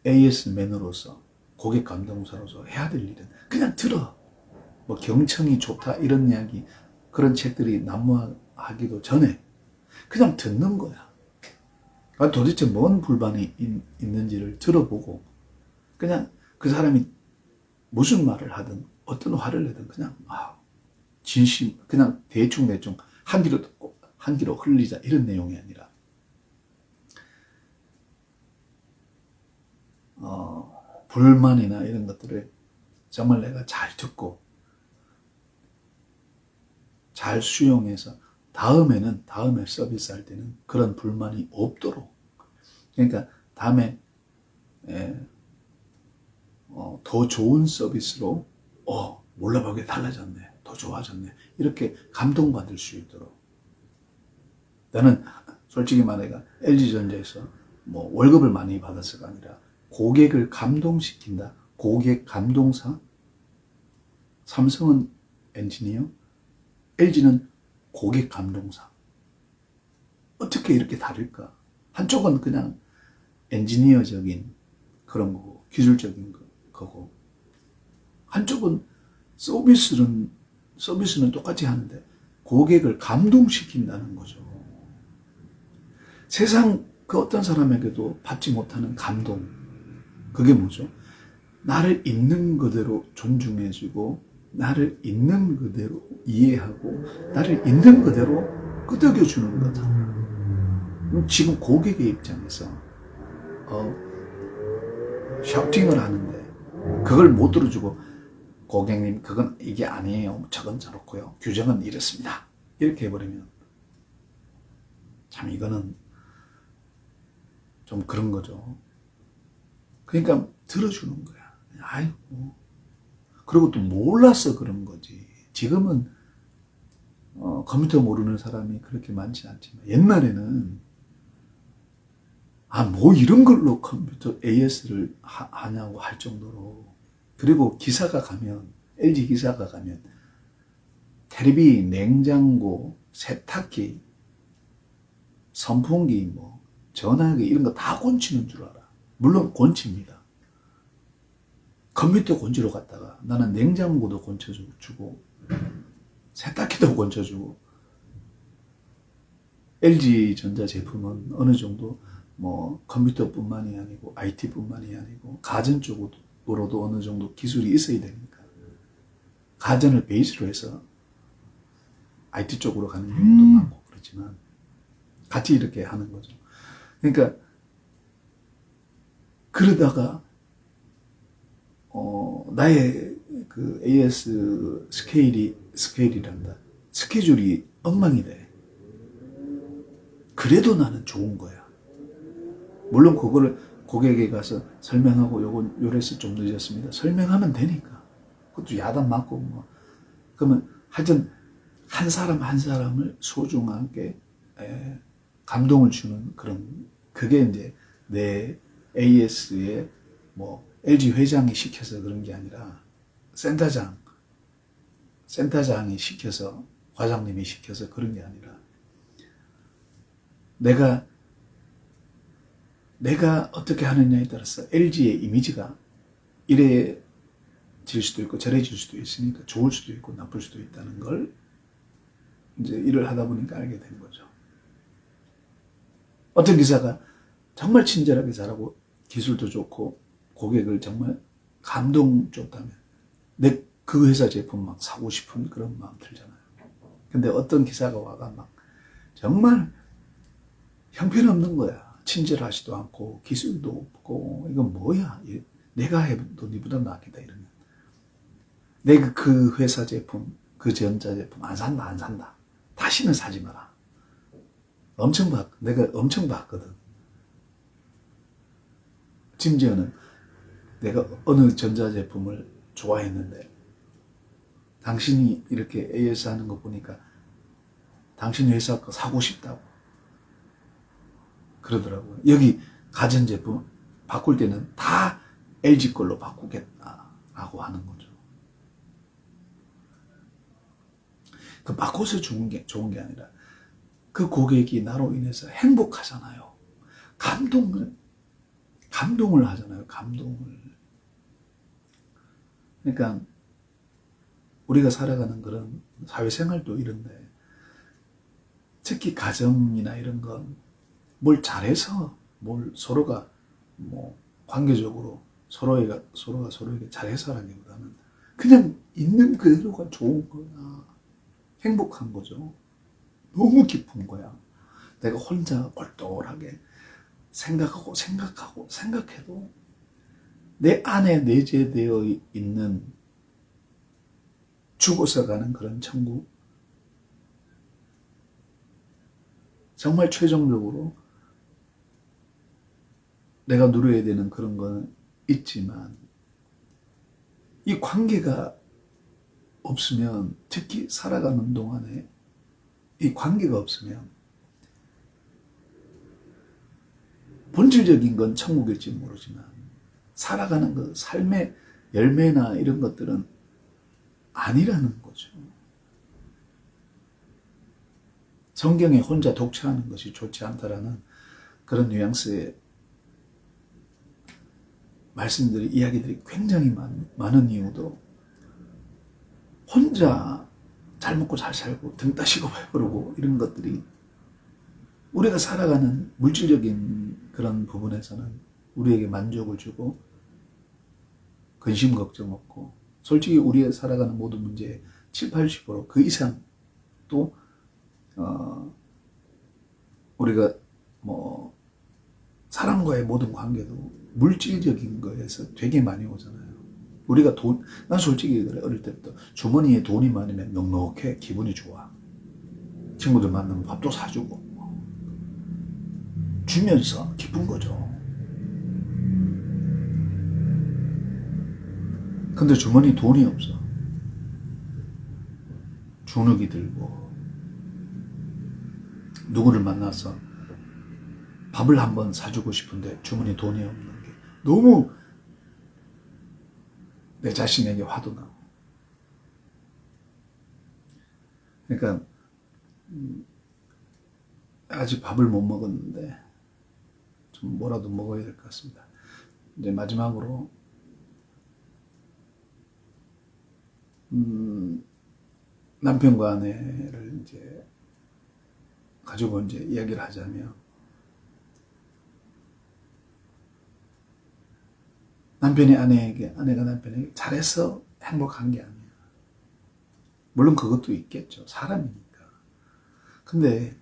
AS맨으로서 고객 감동사로서 해야 될 일은 그냥 들어. 뭐 경청이 좋다 이런 이야기 그런 책들이 난무하기도 전에 그냥 듣는 거야. 도대체 뭔 불만이 있는지를 들어보고 그냥 그 사람이 무슨 말을 하든 어떤 화를 내든 그냥 진심 그냥 대충 한 귀로 듣고 한 귀로 흘리자 이런 내용이 아니라 불만이나 이런 것들을 정말 내가 잘 듣고 잘 수용해서 다음에 서비스할 때는 그런 불만이 없도록, 그러니까 다음에 더 좋은 서비스로 몰라보게 달라졌네, 더 좋아졌네 이렇게 감동받을 수 있도록. 나는 솔직히 말해가 LG전자에서 뭐 월급을 많이 받아서가 아니라 고객을 감동시킨다. 고객 감동사. 삼성은 엔지니어, LG는 고객 감동사. 어떻게 이렇게 다를까? 한쪽은 그냥 엔지니어적인 그런 거고 기술적인 거고, 한쪽은 서비스는 똑같이 하는데 고객을 감동시킨다는 거죠. 세상 그 어떤 사람에게도 받지 못하는 감동, 그게 뭐죠? 나를 있는 그대로 존중해주고 나를 있는 그대로 이해하고 나를 있는 그대로 끄덕여주는 거다. 지금 고객의 입장에서 샤우팅을 하는데 그걸 못 들어주고 고객님 그건 이게 아니에요, 저건 저렇고요, 규정은 이렇습니다 이렇게 해버리면 참 이거는 좀 그런 거죠. 그러니까 들어주는 거야. 아이고. 그리고 또 몰라서 그런 거지. 지금은 컴퓨터 모르는 사람이 그렇게 많지 않지만 옛날에는 뭐 이런 걸로 컴퓨터 AS를 하냐고 할 정도로. 그리고 기사가 가면, LG 기사가 가면 텔레비, 냉장고, 세탁기, 선풍기, 뭐 전화기 이런 거 다 곤치는 줄 알아. 물론 곤칩니다. 컴퓨터 곤치러 갔다가 나는 냉장고도 곤쳐주고 세탁기도 곤쳐주고. LG전자 제품은 어느 정도 뭐 컴퓨터뿐만이 아니고 IT뿐만이 아니고 가전 쪽으로도 어느 정도 기술이 있어야 되니까 가전을 베이스로 해서 IT 쪽으로 가는 경우도 많고 그렇지만 같이 이렇게 하는 거죠. 그러니까 그러다가 나의 그 AS 스케일이란다. 스케줄이 엉망이 돼. 그래도 나는 좋은 거야. 물론 그거를 고객에게 가서 설명하고 요래서 좀 늦었습니다. 설명하면 되니까. 그것도 야단 맞고 뭐. 그러면 하여튼 한 사람 한 사람을 소중하게 감동을 주는 그런, 그게 이제 내 AS의 뭐 LG 회장이 시켜서 그런 게 아니라 센터장이 시켜서, 과장님이 시켜서 그런 게 아니라 내가 어떻게 하느냐에 따라서 LG의 이미지가 이래질 수도 있고 저래질 수도 있으니까 좋을 수도 있고 나쁠 수도 있다는 걸 이제 일을 하다 보니까 알게 된 거죠. 어떤 기사가 정말 친절하게 잘하고 기술도 좋고 고객을 정말 감동 줬다면 내 그 회사 제품 막 사고 싶은 그런 마음 들잖아요. 근데 어떤 기사가 와가 막 정말 형편없는 거야. 친절하지도 않고 기술도 없고 이건 뭐야? 내가 해도 니보다 낫겠다 이러면 내가 그 회사 제품, 그 전자제품 안 산다. 다시는 사지 마라. 내가 엄청 봤거든. 심지어는 내가 어느 전자제품을 좋아했는데 당신이 이렇게 AS 하는 거 보니까 당신 회사 거 사고 싶다고 그러더라고요. 여기 가전제품 바꿀 때는 다 LG 걸로 바꾸겠다라고 하는 거죠. 그 바꿔서 좋은 게 아니라 그 고객이 나로 인해서 행복하잖아요. 감동을 하잖아요. 감동을. 그러니까 우리가 살아가는 그런 사회생활도 이런데 특히 가정이나 이런 건 뭘 잘해서 뭘 서로가 뭐 관계적으로 서로가 서로에게 잘해서 하기보다는 그냥 있는 그대로가 좋은 거야. 행복한 거죠. 너무 기쁜 거야. 내가 혼자 꼴똘하게 생각해도 내 안에 내재되어 있는 죽어서 가는 그런 천국. 정말 최종적으로 내가 누려야 되는 그런 건 있지만 이 관계가 없으면, 특히 살아가는 동안에 이 관계가 없으면 본질적인 건 천국일지 모르지만 살아가는 그 삶의 열매나 이런 것들은 아니라는 거죠. 성경에 혼자 독차하는 것이 좋지 않다라는 그런 뉘앙스의 말씀들이, 이야기들이 굉장히 많은 이유도 혼자 잘 먹고 잘 살고 등 따시고 배부르고 이런 것들이 우리가 살아가는 물질적인 그런 부분에서는 우리에게 만족을 주고 근심 걱정 없고, 솔직히 우리가 살아가는 모든 문제의 70~80% 그 이상 또 우리가 뭐 사람과의 모든 관계도 물질적인 거에서 되게 많이 오잖아요. 우리가 난 솔직히 그래. 어릴 때부터 주머니에 돈이 많으면 넉넉해, 기분이 좋아. 친구들 만나면 밥도 사주고 주면서 기쁜 거죠. 근데 주머니 돈이 없어. 주눅이 들고 누구를 만나서 밥을 한번 사주고 싶은데 주머니 돈이 없는 게 너무 내 자신에게 화도 나고. 그러니까 아직 밥을 못 먹었는데 좀 뭐라도 먹어야 될 것 같습니다. 이제 마지막으로 남편과 아내를 이제 가지고 이제 이야기를 하자면, 남편이 아내에게, 아내가 남편에게 잘해서 행복한 게 아니야. 물론 그것도 있겠죠. 사람이니까. 근데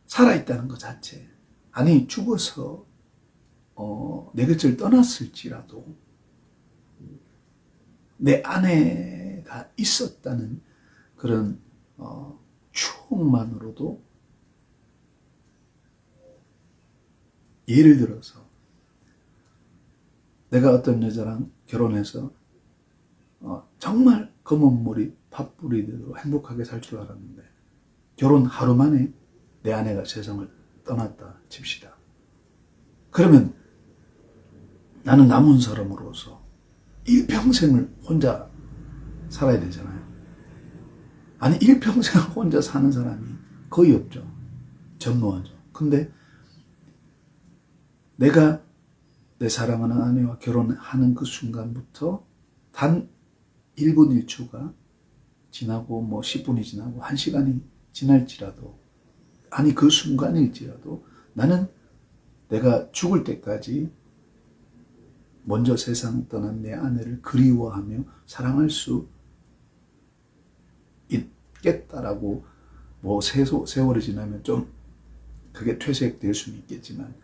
살아있다는 것 자체, 아니 죽어서 내 곁을 떠났을지라도 내 아내가 있었다는 그런 추억만으로도, 예를 들어서 내가 어떤 여자랑 결혼해서 정말 검은 머리 팥뿌리대로 행복하게 살 줄 알았는데 결혼 하루 만에 내 아내가 세상을 떠났다 칩시다. 그러면 나는 남은 사람으로서 일평생을 혼자 살아야 되잖아요. 아니 일평생을 혼자 사는 사람이 거의 없죠. 전무하죠. 근데 내가 내 사랑하는 아내와 결혼하는 그 순간부터 단 1분 1초가 지나고 뭐 10분이 지나고 1시간이 지날지라도, 아니 그 순간일지라도 나는 내가 죽을 때까지 먼저 세상 떠난 내 아내를 그리워하며 사랑할 수 있겠다라고, 뭐 세월이 지나면 좀 그게 퇴색될 수는 있겠지만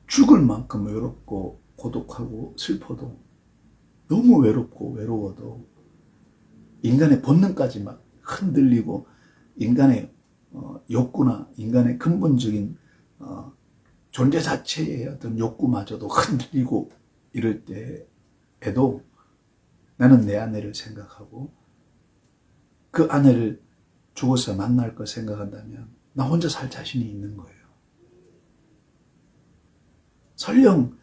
죽을 만큼 외롭고 고독하고 슬퍼도, 너무 외롭고 외로워도 인간의 본능까지 막 흔들리고 인간의 욕구나 인간의 근본적인 존재 자체의 어떤 욕구마저도 흔들리고 이럴 때에도 나는 내 아내를 생각하고, 그 아내를 죽어서 만날 걸 생각한다면 나 혼자 살 자신이 있는 거예요. 설령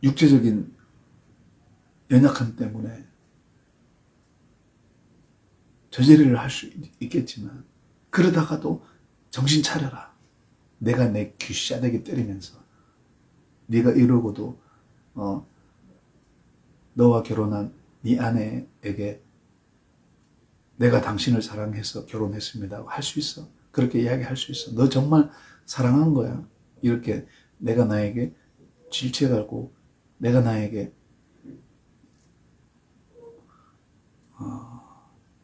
육체적인 연약함 때문에 저지를 할 수 있겠지만, 그러다가도 정신 차려라. 내가 내 귀싸대기 때리면서 네가 이러고도 너와 결혼한 네 아내에게 내가 당신을 사랑해서 결혼했습니다 할 수 있어. 그렇게 이야기할 수 있어. 너 정말 사랑한 거야. 이렇게 내가 나에게 질책하고 내가 나에게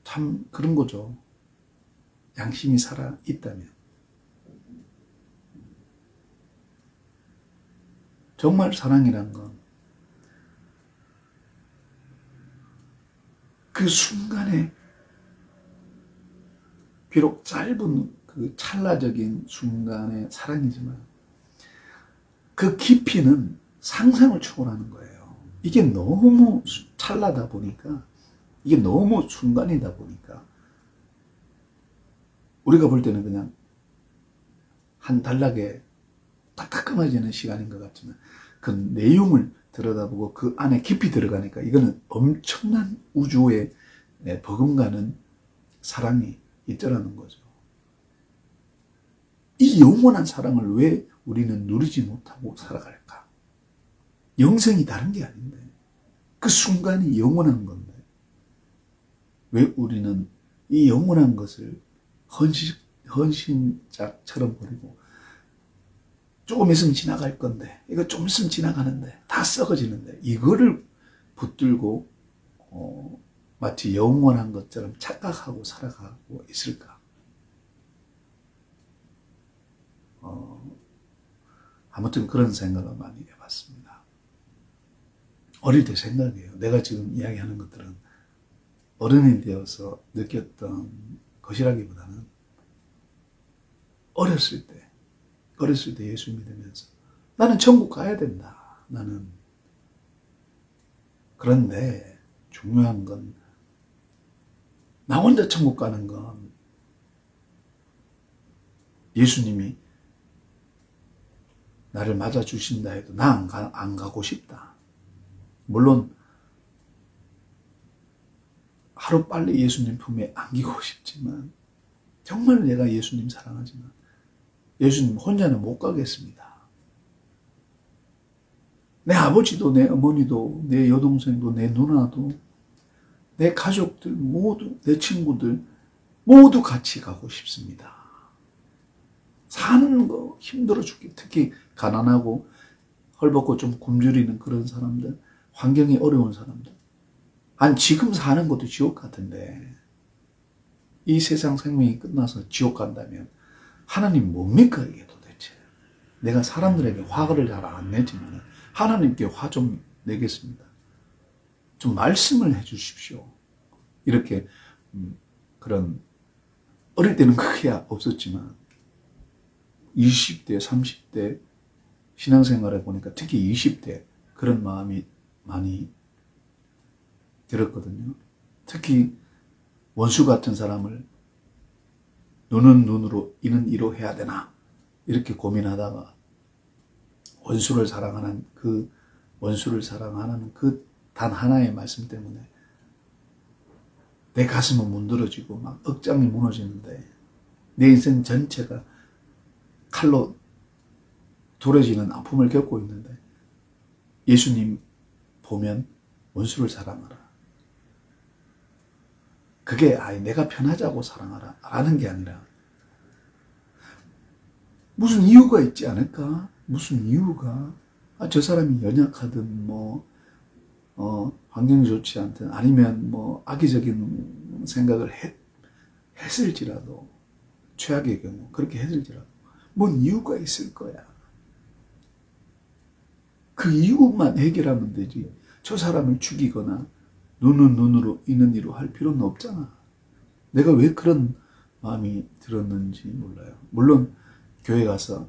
참 그런 거죠. 양심이 살아 있다면. 정말 사랑이란 건 그 순간에, 비록 짧은 그 찰나적인 순간의 사랑이지만 그 깊이는 상상을 초월하는 거예요. 이게 너무 찰나다 보니까, 이게 너무 순간이다 보니까 우리가 볼 때는 그냥 한 단락에 딱 따끔해지는 시간인 것 같지만 그 내용을 들여다보고 그 안에 깊이 들어가니까 이거는 엄청난 우주에 버금가는 사랑이 있더라는 거죠. 이 영원한 사랑을 왜 우리는 누리지 못하고 살아갈까? 영생이 다른 게 아닌데, 그 순간이 영원한 건데 왜 우리는 이 영원한 것을 헌신짝처럼 버리고, 조금 있으면 지나갈 건데, 이거 좀 있으면 지나가는데, 다 썩어지는데, 이거를 붙들고 마치 영원한 것처럼 착각하고 살아가고 있을까? 아무튼 그런 생각을 많이 해봤습니다. 어릴 때 생각이에요. 내가 지금 이야기하는 것들은 어른이 되어서 느꼈던 것이라기보다는 어렸을 때 예수 믿으면서 나는 천국 가야 된다. 나는. 그런데 중요한 건 나 혼자 천국 가는 건 예수님이 나를 맞아주신다 해도 나 안 가고 싶다. 물론 하루빨리 예수님 품에 안기고 싶지만 정말 내가 예수님 사랑하지만 예수님 혼자는 못 가겠습니다. 내 아버지도 내 어머니도 내 여동생도 내 누나도 내 가족들 모두 내 친구들 모두 같이 가고 싶습니다. 사는 거 힘들어 죽게 특히 가난하고 헐벗고 좀 굶주리는 그런 사람들 환경이 어려운 사람들 아니 지금 사는 것도 지옥 같은데 이 세상 생명이 끝나서 지옥 간다면 하나님 뭡니까 이게 도대체. 내가 사람들에게 화를 잘 안 내지만 하나님께 화 좀 내겠습니다. 좀 말씀을 해 주십시오. 이렇게 그런 어릴 때는 그게 없었지만 20대 30대 신앙생활에 보니까 특히 20대 그런 마음이 많이 들었거든요. 특히 원수 같은 사람을 눈은 눈으로 이는 이로 해야 되나 이렇게 고민하다가 원수를 사랑하는 그 단 하나의 말씀 때문에 내 가슴은 문드러지고 막 억장이 무너지는데 내 인생 전체가 칼로 도래지는 아픔을 겪고 있는데 예수님 보면 원수를 사랑하라. 그게 내가 편하자고 사랑하라 라는 게 아니라 무슨 이유가 있지 않을까? 무슨 이유가 저 사람이 연약하든 환경이 좋지 않든 아니면 악의적인 생각을 했을지라도 최악의 경우 그렇게 했을지라도 뭔 이유가 있을 거야. 그 이유만 해결하면 되지 저 사람을 죽이거나 눈은 눈으로 이는 이로 할 필요는 없잖아. 내가 왜 그런 마음이 들었는지 몰라요. 물론 교회 가서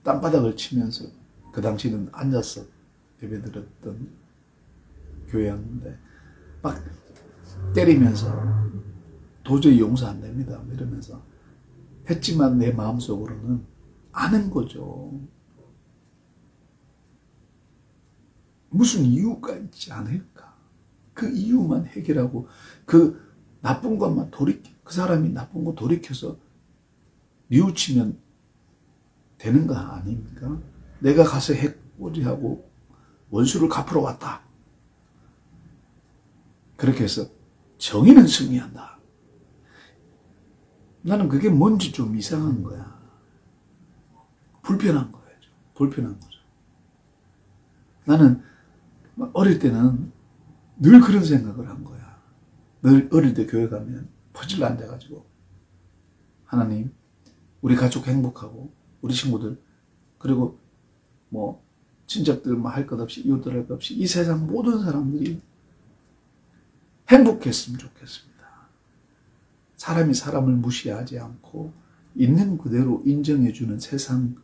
땅바닥을 치면서 그 당시는 앉아서 예배드렸던 교회였는데 막 때리면서 도저히 용서 안 됩니다 이러면서 했지만 내 마음속으로는 아는 거죠. 무슨 이유가 있지 않을까. 그 이유만 해결하고 그 나쁜 것만 그 사람이 나쁜 거 돌이켜서 뉘우치면 되는 거 아닙니까? 내가 가서 해코지하고 원수를 갚으러 왔다. 그렇게 해서 정의는 승리한다. 나는 그게 뭔지 좀 이상한 거야. 불편한 거예요. 불편한 거죠. 나는 어릴 때는 늘 그런 생각을 한 거야. 늘 어릴 때 교회 가면 퍼질러 앉아가지고 하나님 우리 가족 행복하고 우리 친구들 그리고 친척들 할 것 없이 이웃들 할 것 없이 이 세상 모든 사람들이 행복했으면 좋겠습니다. 사람이 사람을 무시하지 않고 있는 그대로 인정해주는 세상.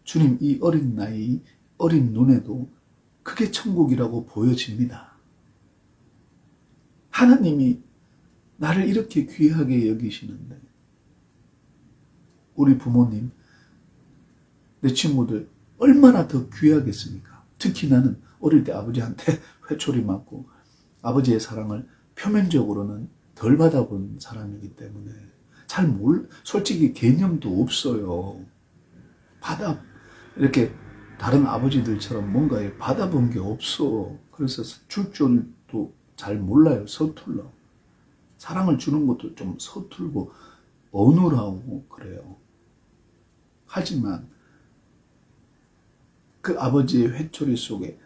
주님 이 어린 나이 어린 눈에도 그게 천국이라고 보여집니다. 하나님이 나를 이렇게 귀하게 여기시는데 우리 부모님 내 친구들 얼마나 더 귀하겠습니까? 특히 나는 어릴 때 아버지한테 회초리 맞고 아버지의 사랑을 표면적으로는 덜 받아본 사람이기 때문에 솔직히 개념도 없어요. 이렇게 다른 아버지들처럼 뭔가 받아본 게 없어. 그래서 줄 줄도 잘 몰라요. 서툴러. 사랑을 주는 것도 좀 서툴고 어눌하고 그래요. 하지만 그 아버지의 회초리 속에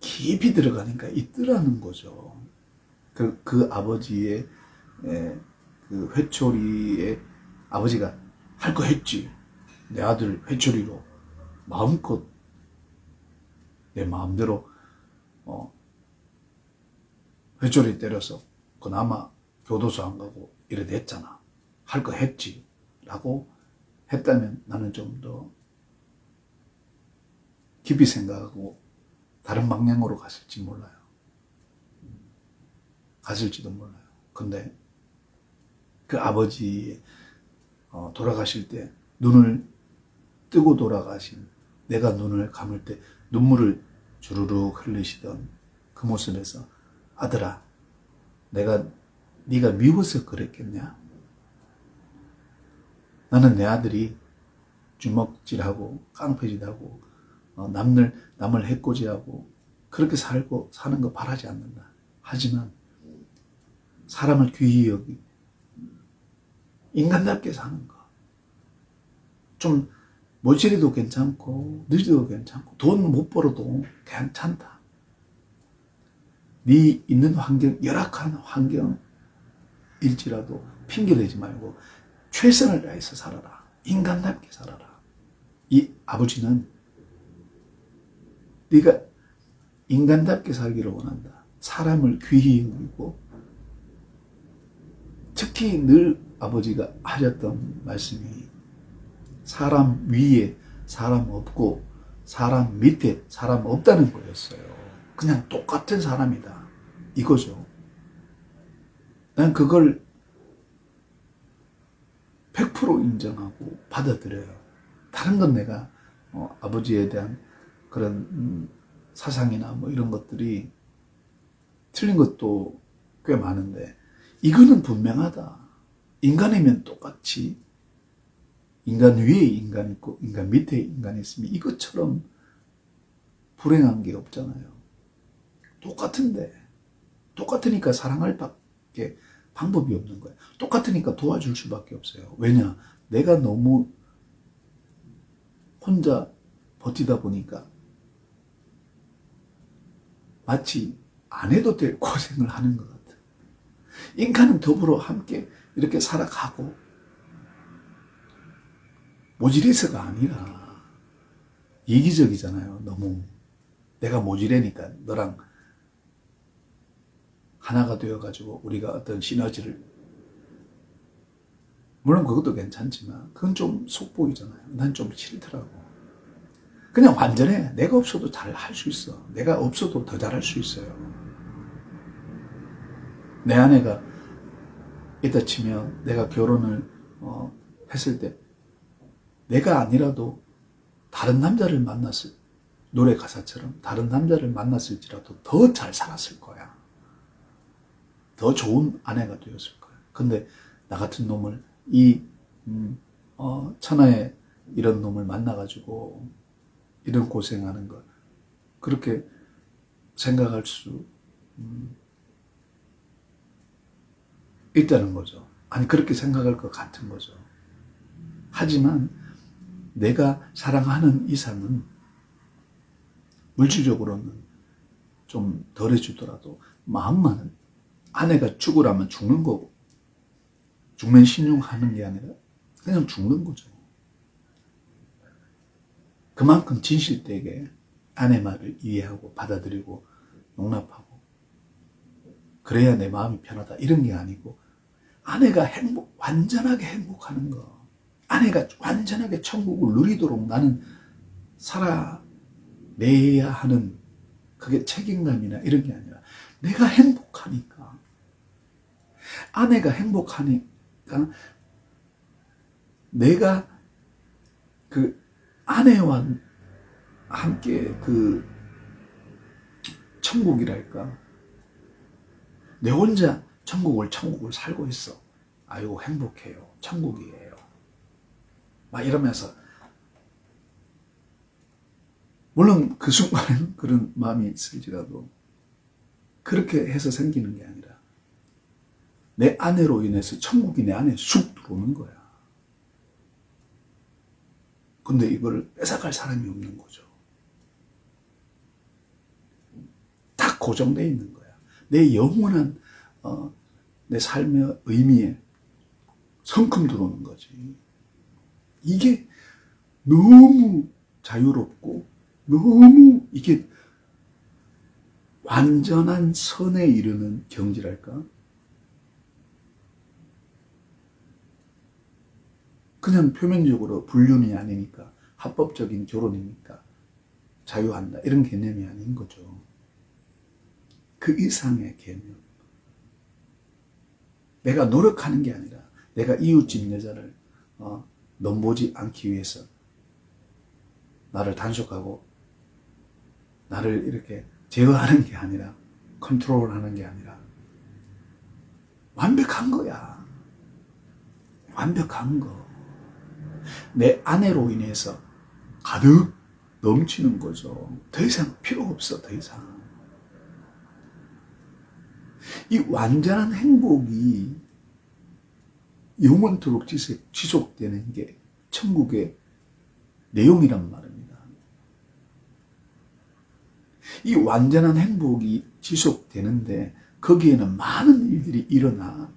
깊이 들어가니까 있더라는 거죠. 그 아버지의 그 회초리에 아버지가 할 거 했지. 내 아들 회초리로 마음껏 내 마음대로 회초리 때려서 그나마 교도소 안 가고 이래 됐잖아. 할 거 했지 라고 했다면 나는 좀 더 깊이 생각하고 다른 방향으로 갔을지 몰라요. 갔을지도 몰라요. 근데 그 아버지 돌아가실 때 눈을 뜨고 돌아가신, 내가 눈을 감을 때 눈물을 주르륵 흘리시던 그 모습에서 아들아, 네가 미워서 그랬겠냐? 나는 내 아들이 주먹질하고 깡패짓하고 남을 해코지하고 그렇게 사는 거 바라지 않는다. 하지만 사람을 귀히 여기 인간답게 사는 거, 좀 모질해도 괜찮고 늦어도 괜찮고 돈 못 벌어도 괜찮다. 네 있는 환경, 열악한 환경일지라도 핑계대지 말고 최선을 다해서 살아라. 인간답게 살아라. 이 아버지는 네가 인간답게 살기를 원한다. 사람을 귀히 여기고, 특히 늘 아버지가 하셨던 말씀이 사람 위에 사람 없고 사람 밑에 사람 없다는 거였어요. 그냥 똑같은 사람이다. 이거죠. 난 그걸 100% 인정하고 받아들여요. 다른 건 내가 아버지에 대한 그런 사상이나 뭐 이런 것들이 틀린 것도 꽤 많은데, 이거는 분명하다. 인간이면 똑같이 인간 위에 인간 있고 인간 밑에 인간이 있으면 이것처럼 불행한 게 없잖아요. 똑같으니까 사랑할 밖에 방법이 없는 거예요. 똑같으니까 도와줄 수밖에 없어요. 왜냐? 내가 너무 혼자 버티다 보니까 마치 안 해도 될 고생을 하는 것 같아요. 인간은 더불어 함께 이렇게 살아가고, 모질해서가 아니라 이기적이잖아요. 너무 내가 모질하니까 너랑 하나가 되어가지고 우리가 어떤 시너지를, 물론 그것도 괜찮지만 그건 좀 속보이잖아요. 난 좀 싫더라고. 그냥 완전해. 내가 없어도 잘 할 수 있어. 내가 없어도 더 잘할 수 있어요. 내 아내가 이따 치면 내가 결혼을 했을 때 내가 아니라도 다른 남자를 만났을, 노래 가사처럼 다른 남자를 만났을지라도 더 잘 살았을 거야. 더 좋은 아내가 되었을 거야. 근데 나 같은 놈을 천하에 이런 놈을 만나가지고 이런 고생하는 걸 그렇게 생각할 수 있다는 거죠. 아니, 그렇게 생각할 것 같은 거죠. 하지만 내가 사랑하는 이상은 물질적으로는 좀 덜해주더라도 마음만은, 아내가 죽으라면 죽는 거고, 죽는 신용하는 게 아니라 그냥 죽는 거죠. 그만큼 진실되게 아내 말을 이해하고 받아들이고 용납하고, 그래야 내 마음이 편하다 이런 게 아니고, 아내가 완전하게 행복하는 거, 아내가 완전하게 천국을 누리도록 나는 살아내야 하는, 그게 책임감이나 이런 게 아니라 내가 행복하니까, 아내가 행복하니까 내가 그 아내와 함께 그 천국이랄까, 내 혼자 천국을 살고 있어. 아유, 행복해요. 천국이에요. 막 이러면서, 물론 그 순간에는 그런 마음이 있을지라도 그렇게 해서 생기는 게 아니라 내 아내로 인해서 천국이 내 안에 쑥 들어오는 거야. 근데 이걸 뺏어갈 사람이 없는 거죠. 다 고정되어 있는 거야. 내 영원한 내 삶의 의미에 성큼 들어오는 거지. 이게 너무 자유롭고 너무 이게 완전한 선에 이르는 경지랄까? 그냥 표면적으로 불륜이 아니니까, 합법적인 결혼이니까 자유한다 이런 개념이 아닌 거죠. 그 이상의 개념. 내가 노력하는 게 아니라 내가 이웃집 여자를 넘보지 않기 위해서 나를 단속하고 나를 이렇게 제어하는 게 아니라 컨트롤하는 게 아니라 완벽한 거야. 완벽한 거. 내 아내로 인해서 가득 넘치는 거죠. 더 이상 필요 없어. 더 이상. 이 완전한 행복이 영원토록 지속되는 게 천국의 내용이란 말입니다. 이 완전한 행복이 지속되는데 거기에는 많은 일들이 일어나지만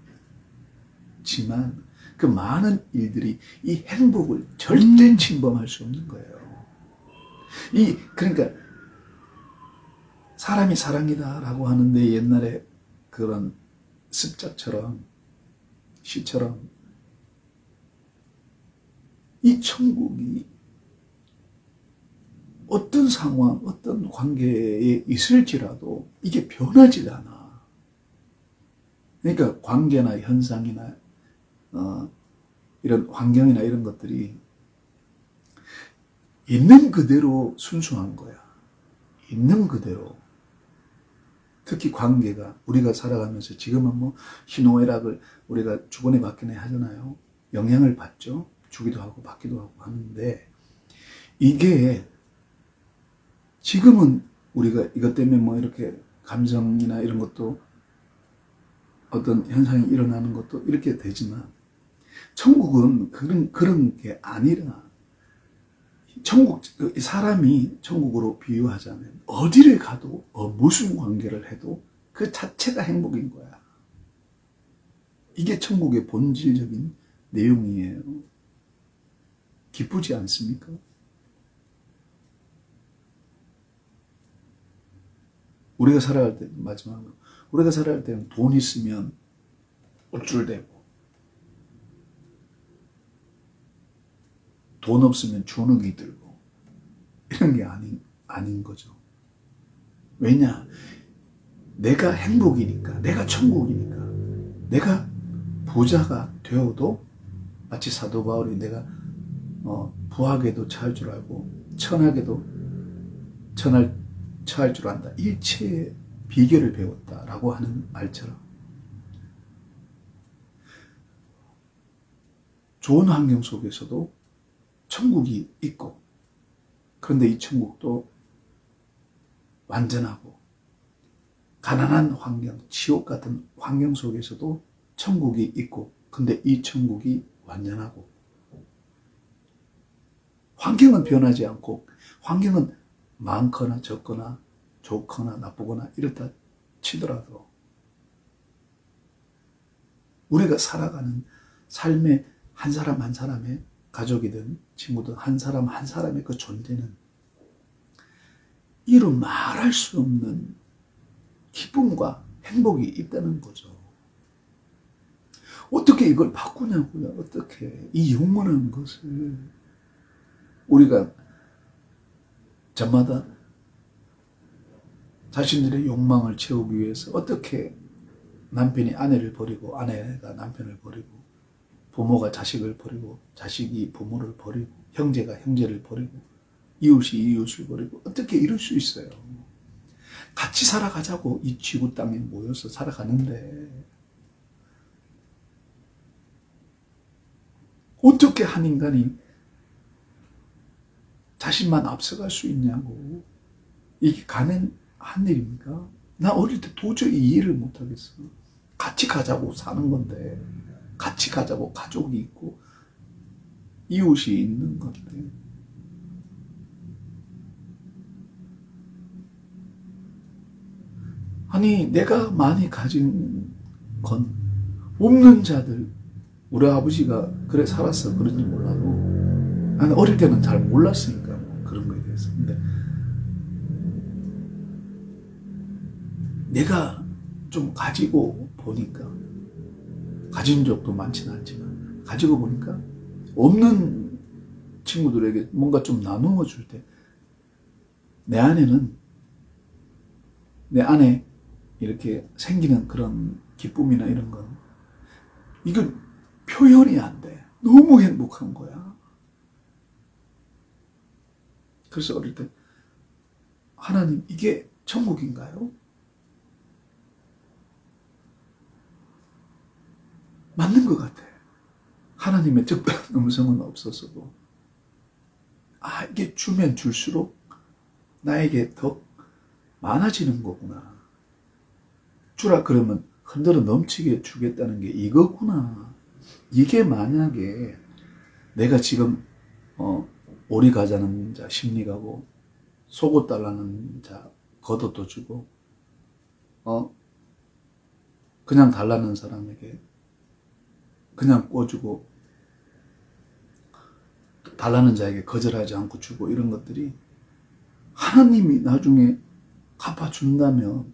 그 많은 일들이 이 행복을 절대 침범할 수 없는 거예요. 그러니까 사람이 사랑이다라고 하는데 옛날에 그런 습작처럼 시처럼 이 천국이 어떤 상황, 어떤 관계에 있을지라도 이게 변하지 않아. 그러니까 관계나 현상이나 이런 환경이나 이런 것들이 있는 그대로 순수한 거야. 있는 그대로. 특히 관계가 우리가 살아가면서 지금은 뭐 희노애락을 우리가 주거니 받거니 하잖아요. 영향을 받죠. 주기도 하고 받기도 하고 하는데 이게 지금은 우리가 이것 때문에 뭐 이렇게 감정이나 이런 것도 어떤 현상이 일어나는 것도 이렇게 되지만 천국은 그런 게 아니라 사람이 천국으로 비유하자면 어디를 가도 무슨 관계를 해도 그 자체가 행복인 거야. 이게 천국의 본질적인 내용이에요. 기쁘지 않습니까? 우리가 살아갈 때, 마지막으로, 우리가 살아갈 때는 돈 있으면 우쭐대고, 돈 없으면 주눅이 들고, 이런 게 아닌 거죠. 왜냐? 내가 행복이니까, 내가 천국이니까, 내가 부자가 되어도, 마치 사도 바울이 내가 부하게도 처할 줄 알고, 천하게도 처할 줄 안다. 일체의 비결을 배웠다라고 하는 말처럼 좋은 환경 속에서도 천국이 있고 그런데 이 천국도 완전하고 가난한 환경, 지옥 같은 환경 속에서도 천국이 있고 근데 이 천국이 완전하고 환경은 변하지 않고 환경은 많거나 적거나 좋거나 나쁘거나 이렇다 치더라도 우리가 살아가는 삶의 한 사람 한 사람의 가족이든 친구든 한 사람 한 사람의 그 존재는 이루 말할 수 없는 기쁨과 행복이 있다는 거죠. 어떻게 이걸 바꾸냐고요. 어떻게 이 영원한 것을 우리가 저마다 자신들의 욕망을 채우기 위해서 어떻게 남편이 아내를 버리고 아내가 남편을 버리고 부모가 자식을 버리고 자식이 부모를 버리고 형제가 형제를 버리고 이웃이 이웃을 버리고 어떻게 이럴 수 있어요. 같이 살아가자고 이 지구 땅에 모여서 살아가는데 어떻게 한 인간이 자신만 앞서갈 수 있냐고. 이게 가능한 일입니까? 나 어릴 때 도저히 이해를 못하겠어. 같이 가자고 사는 건데 같이 가자고 가족이 있고 이웃이 있는 건데 아니 내가 많이 가진 건 없는 자들 우리 아버지가 그래 살았어 그런지 몰라도 나는 어릴 때는 잘 몰랐으니까 뭐 그런 거에 대해서. 근데 내가 좀 가지고 보니까 가진 적도 많지는 않지만 가지고 보니까 없는 친구들에게 뭔가 좀 나누어 줄 때 내 안에는, 내 안에 이렇게 생기는 그런 기쁨이나 이런 건, 이건 표현이 안 돼. 너무 행복한 거야. 그래서 어릴 때, 하나님, 이게 천국인가요? 맞는 것 같아. 하나님의 적당한 음성은 없었어도, 아, 이게 주면 줄수록 나에게 더 많아지는 거구나. 주라 그러면 흔들어 넘치게 주겠다는 게 이거구나. 이게 만약에 내가 지금 오리 가자는 자 심리 가고, 속옷 달라는 자 겉옷도 주고, 그냥 달라는 사람에게 그냥 꿔주고, 달라는 자에게 거절하지 않고 주고, 이런 것들이 하나님이 나중에 갚아준다면,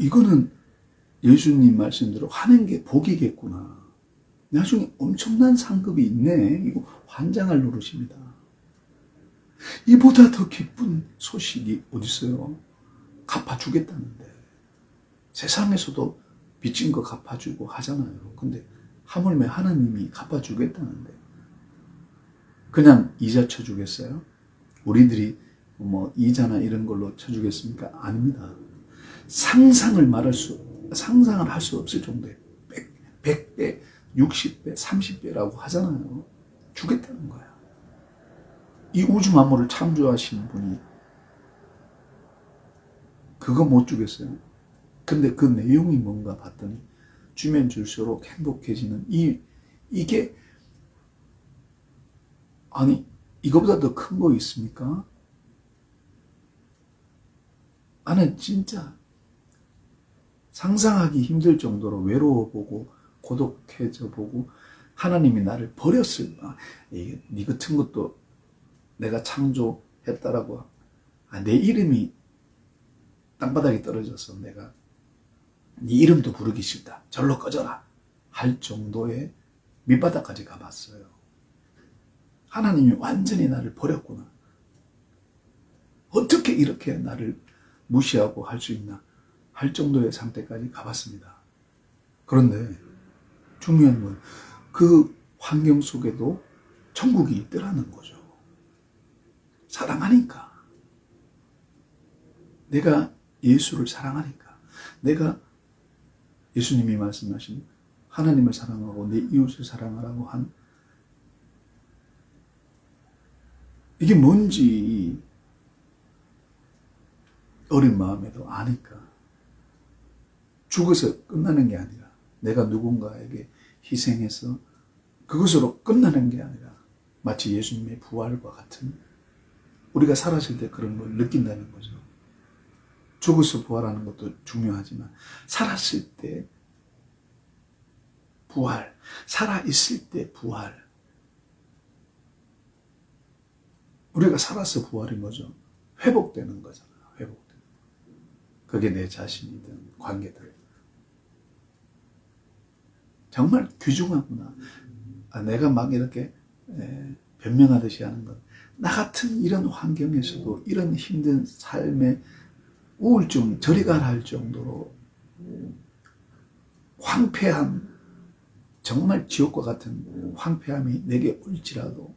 이거는 예수님 말씀대로 하는 게 복이겠구나. 나중에 엄청난 상급이 있네. 이거 환장할 노릇입니다. 이보다 더 기쁜 소식이 어디 있어요? 갚아주겠다는데. 세상에서도 빚진 거 갚아주고 하잖아요. 근데 하물며 하나님이 갚아주겠다는데. 그냥 이자 쳐주겠어요? 우리들이 뭐 이자나 이런 걸로 쳐주겠습니까? 아닙니다. 상상을 할 수 없을 정도의 100배, 60배, 30배라고 하잖아요. 주겠다는 거야. 이 우주 만물을 창조하신 분이 그거 못 주겠어요? 근데 그 내용이 뭔가 봤더니, 주면 줄수록 행복해지는 이게, 아니, 이거보다 더 큰 거 있습니까? 나는 진짜 상상하기 힘들 정도로 외로워보고 고독해져 보고, 하나님이 나를 버렸을, 이게 네 같은 것도 내가 창조했다라고, 내 이름이 땅바닥에 떨어져서 내가 네 이름도 부르기 싫다, 절로 꺼져라 할 정도의 밑바닥까지 가봤어요. 하나님이 완전히 나를 버렸구나. 어떻게 이렇게 나를 무시하고 할 수 있나 할 정도의 상태까지 가봤습니다. 그런데 중요한 건 그 환경 속에도 천국이 있더라는 거죠. 사랑하니까. 내가 예수를 사랑하니까. 내가 예수님이 말씀하신 하나님을 사랑하고 내 이웃을 사랑하라고 한, 이게 뭔지 어린 마음에도 아니까. 죽어서 끝나는 게 아니라, 내가 누군가에게 희생해서 그것으로 끝나는 게 아니라, 마치 예수님의 부활과 같은, 우리가 살았을 때 그런 걸 느낀다는 거죠. 죽어서 부활하는 것도 중요하지만, 살았을 때 부활, 살아있을 때 부활. 우리가 살아서 부활이 뭐죠? 회복되는 거잖아요. 회복되는 거. 그게 내 자신이든 관계들. 정말 귀중하구나. 내가 막 이렇게 변명하듯이 하는 것. 나 같은 이런 환경에서도 이런 힘든 삶의 우울증 저리 가라 할 정도로 황폐함, 정말 지옥과 같은 황폐함이 내게 올지라도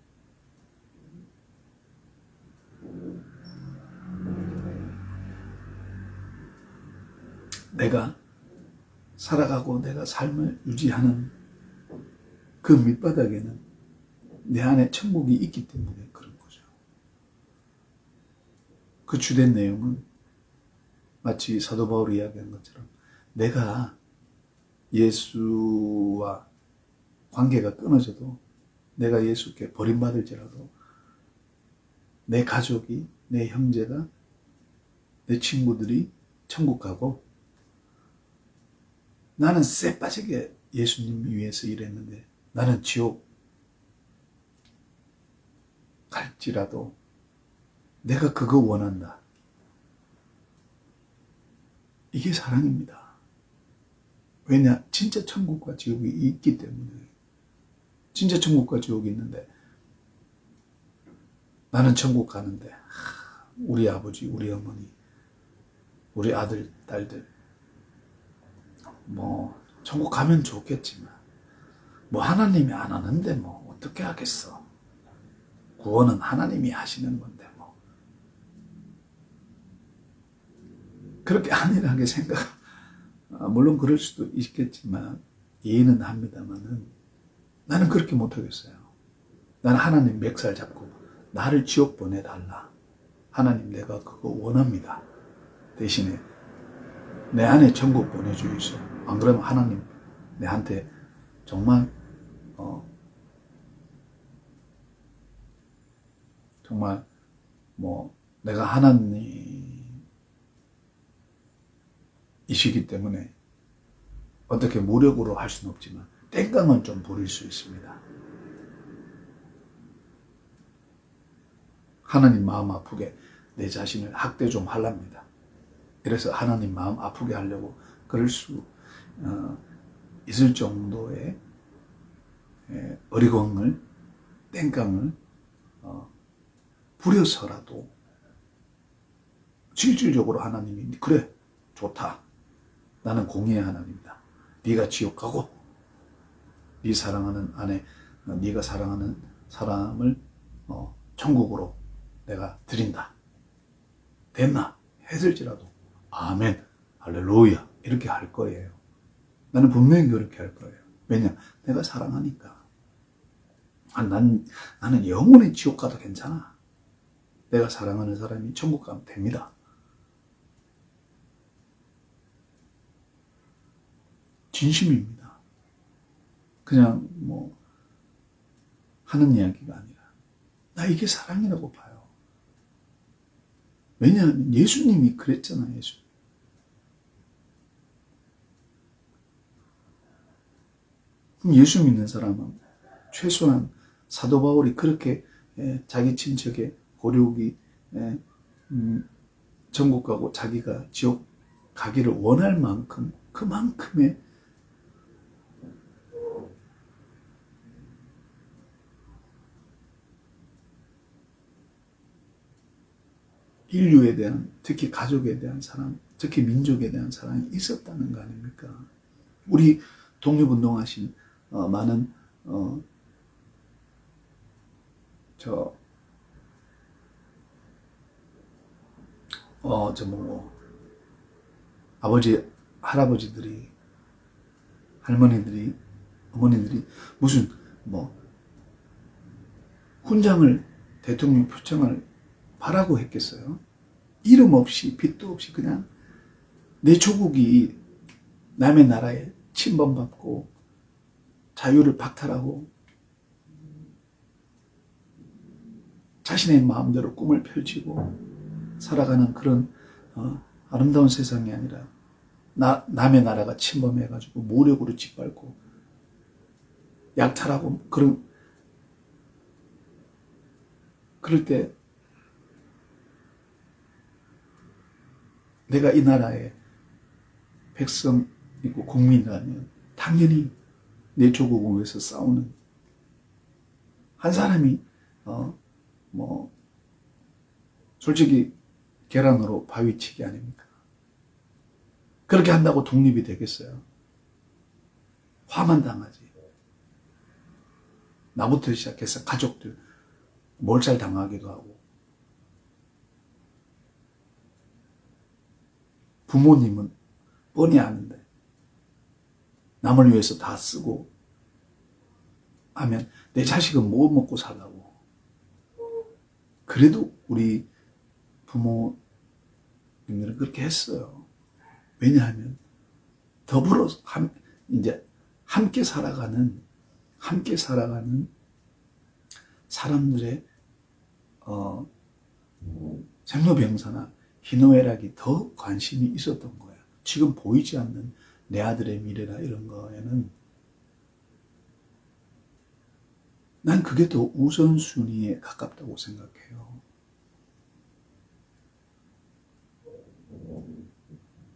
내가 살아가고 내가 삶을 유지하는 그 밑바닥에는 내 안에 천국이 있기 때문에 그런 거죠. 그 주된 내용은 마치 사도 바울이 이야기한 것처럼, 내가 예수와 관계가 끊어져도, 내가 예수께 버림받을지라도, 내 가족이, 내 형제가, 내 친구들이 천국 가고, 나는 쎄 빠지게 예수님 위해서 일했는데 나는 지옥 갈지라도 내가 그거 원한다. 이게 사랑입니다. 왜냐? 진짜 천국과 지옥이 있기 때문에. 진짜 천국과 지옥이 있는데 나는 천국 가는데 우리 아버지, 우리 어머니, 우리 아들, 딸들 뭐 천국 가면 좋겠지만 뭐 하나님이 안 하는데 뭐 어떻게 하겠어. 구원은 하나님이 하시는 건데 뭐 그렇게 안일하게 생각, 물론 그럴 수도 있겠지만 이해는 합니다만은 나는 그렇게 못하겠어요. 나는 하나님 멱살 잡고 나를 지옥 보내달라. 하나님 내가 그거 원합니다. 대신에 내 안에 천국 보내주이소. 안 그러면 하나님 내한테 정말 정말 뭐 내가 하나님이시기 때문에 어떻게 무력으로 할 수는 없지만 땡깡은 좀 부릴 수 있습니다. 하나님 마음 아프게 내 자신을 학대 좀 하랍니다. 그래서 하나님 마음 아프게 하려고 그럴 수 있을 정도의 어리광을, 땡깡을 부려서라도 실질적으로 하나님이 그래 좋다. 나는 공의의 하나님이다. 네가 지옥 가고 네 사랑하는 아내, 네가 사랑하는 사람을 천국으로 내가 드린다. 됐나? 했을지라도 아멘, 할렐루야 이렇게 할 거예요. 나는 분명히 그렇게 할 거예요. 왜냐? 내가 사랑하니까. 나는 영원히 지옥 가도 괜찮아. 내가 사랑하는 사람이 천국 가면 됩니다. 진심입니다. 그냥 뭐 하는 이야기가 아니라 나 이게 사랑이라고 봐요. 왜냐하면 예수님이 그랬잖아요. 예수님. 그럼 예수 믿는 사람은 최소한 사도 바울이 그렇게 자기 친척의 고려욱이 천국 가고 자기가 지옥 가기를 원할 만큼 그만큼의 인류에 대한, 특히 가족에 대한 사랑, 특히 민족에 대한 사랑이 있었다는 거 아닙니까? 우리 독립운동하신 많은 아버지, 할아버지들이, 할머니들이, 어머니들이 무슨 훈장을, 대통령 표창을 바라고 했겠어요? 이름 없이 빚도 없이 그냥 내 조국이 남의 나라에 침범받고 자유를 박탈하고 자신의 마음대로 꿈을 펼치고 살아가는 그런 아름다운 세상이 아니라 남의 나라가 침범해가지고 무력으로 짓밟고 약탈하고 그럴 때 내가 이 나라의 백성이고 국민이라면 당연히 내 조국을 위해서 싸우는 한 사람이 솔직히 계란으로 바위치기 아닙니까? 그렇게 한다고 독립이 되겠어요? 화만 당하지. 나부터 시작해서 가족들 몰살 당하기도 하고, 부모님은 뻔히 아는데 남을 위해서 다 쓰고 하면 내 자식은 뭐 먹고 살라고. 그래도 우리 부모님들은 그렇게 했어요. 왜냐하면 더불어 이제 함께 살아가는 사람들의 생로병사나 희노애락이 더 관심이 있었던 거예요. 지금 보이지 않는 내 아들의 미래나 이런 거에는 난 그게 더 우선순위에 가깝다고 생각해요.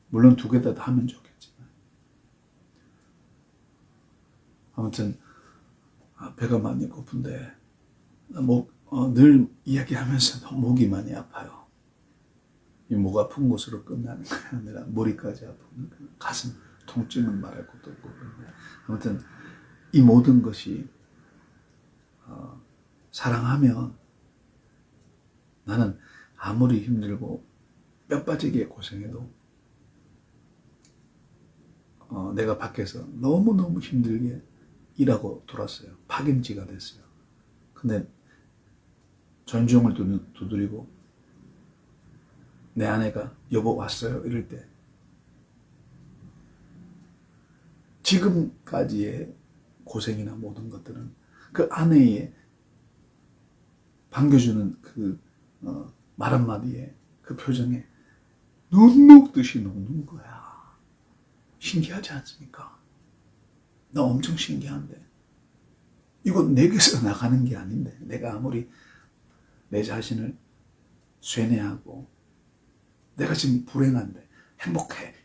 물론 두 개 다 하면 좋겠지만. 아무튼 배가 많이 고픈데 늘 이야기하면서도 목이 많이 아파요. 이 목 아픈 곳으로 끝나는 게 아니라 머리까지 아픈 가슴 통증은 말할 것도 없고 그런데 아무튼 이 모든 것이 사랑하면 나는 아무리 힘들고 뼈 빠지게 고생해도 내가 밖에서 너무너무 힘들게 일하고 돌았어요. 파김치가 됐어요. 근데 존중을 두드리고 내 아내가 여보 왔어요 이럴 때 지금까지의 고생이나 모든 것들은 그 아내의 반겨주는 그 말 한마디에 그 표정에 눈 녹듯이 녹는 거야. 신기하지 않습니까? 나 엄청 신기한데 이거 내게서 나가는 게 아닌데 내가 아무리 내 자신을 쇠뇌하고 내가 지금 불행한데 행복해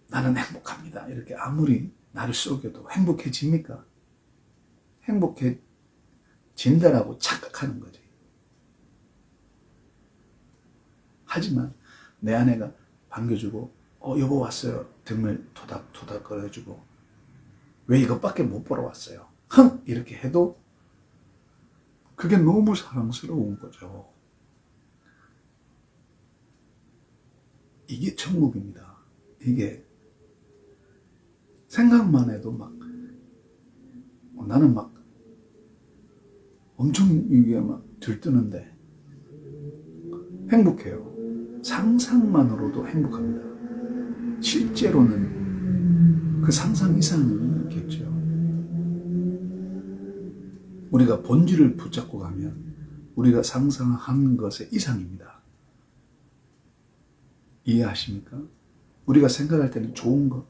나는 행복합니다 이렇게 아무리 나를 속여도 행복해집니까? 행복해진다라고 착각하는 거지. 하지만 내 아내가 반겨주고 여보 왔어요 등을 토닥토닥 거려주고 왜 이것밖에 못 보러 왔어요 흥 이렇게 해도 그게 너무 사랑스러운 거죠. 이게 천국입니다. 이게 생각만 해도 막 나는 막 엄청 이게 막 들뜨는데 행복해요. 상상만으로도 행복합니다. 실제로는 그 상상 이상이겠죠. 우리가 본질을 붙잡고 가면 우리가 상상한 것의 이상입니다. 이해하십니까? 우리가 생각할 때는 좋은 거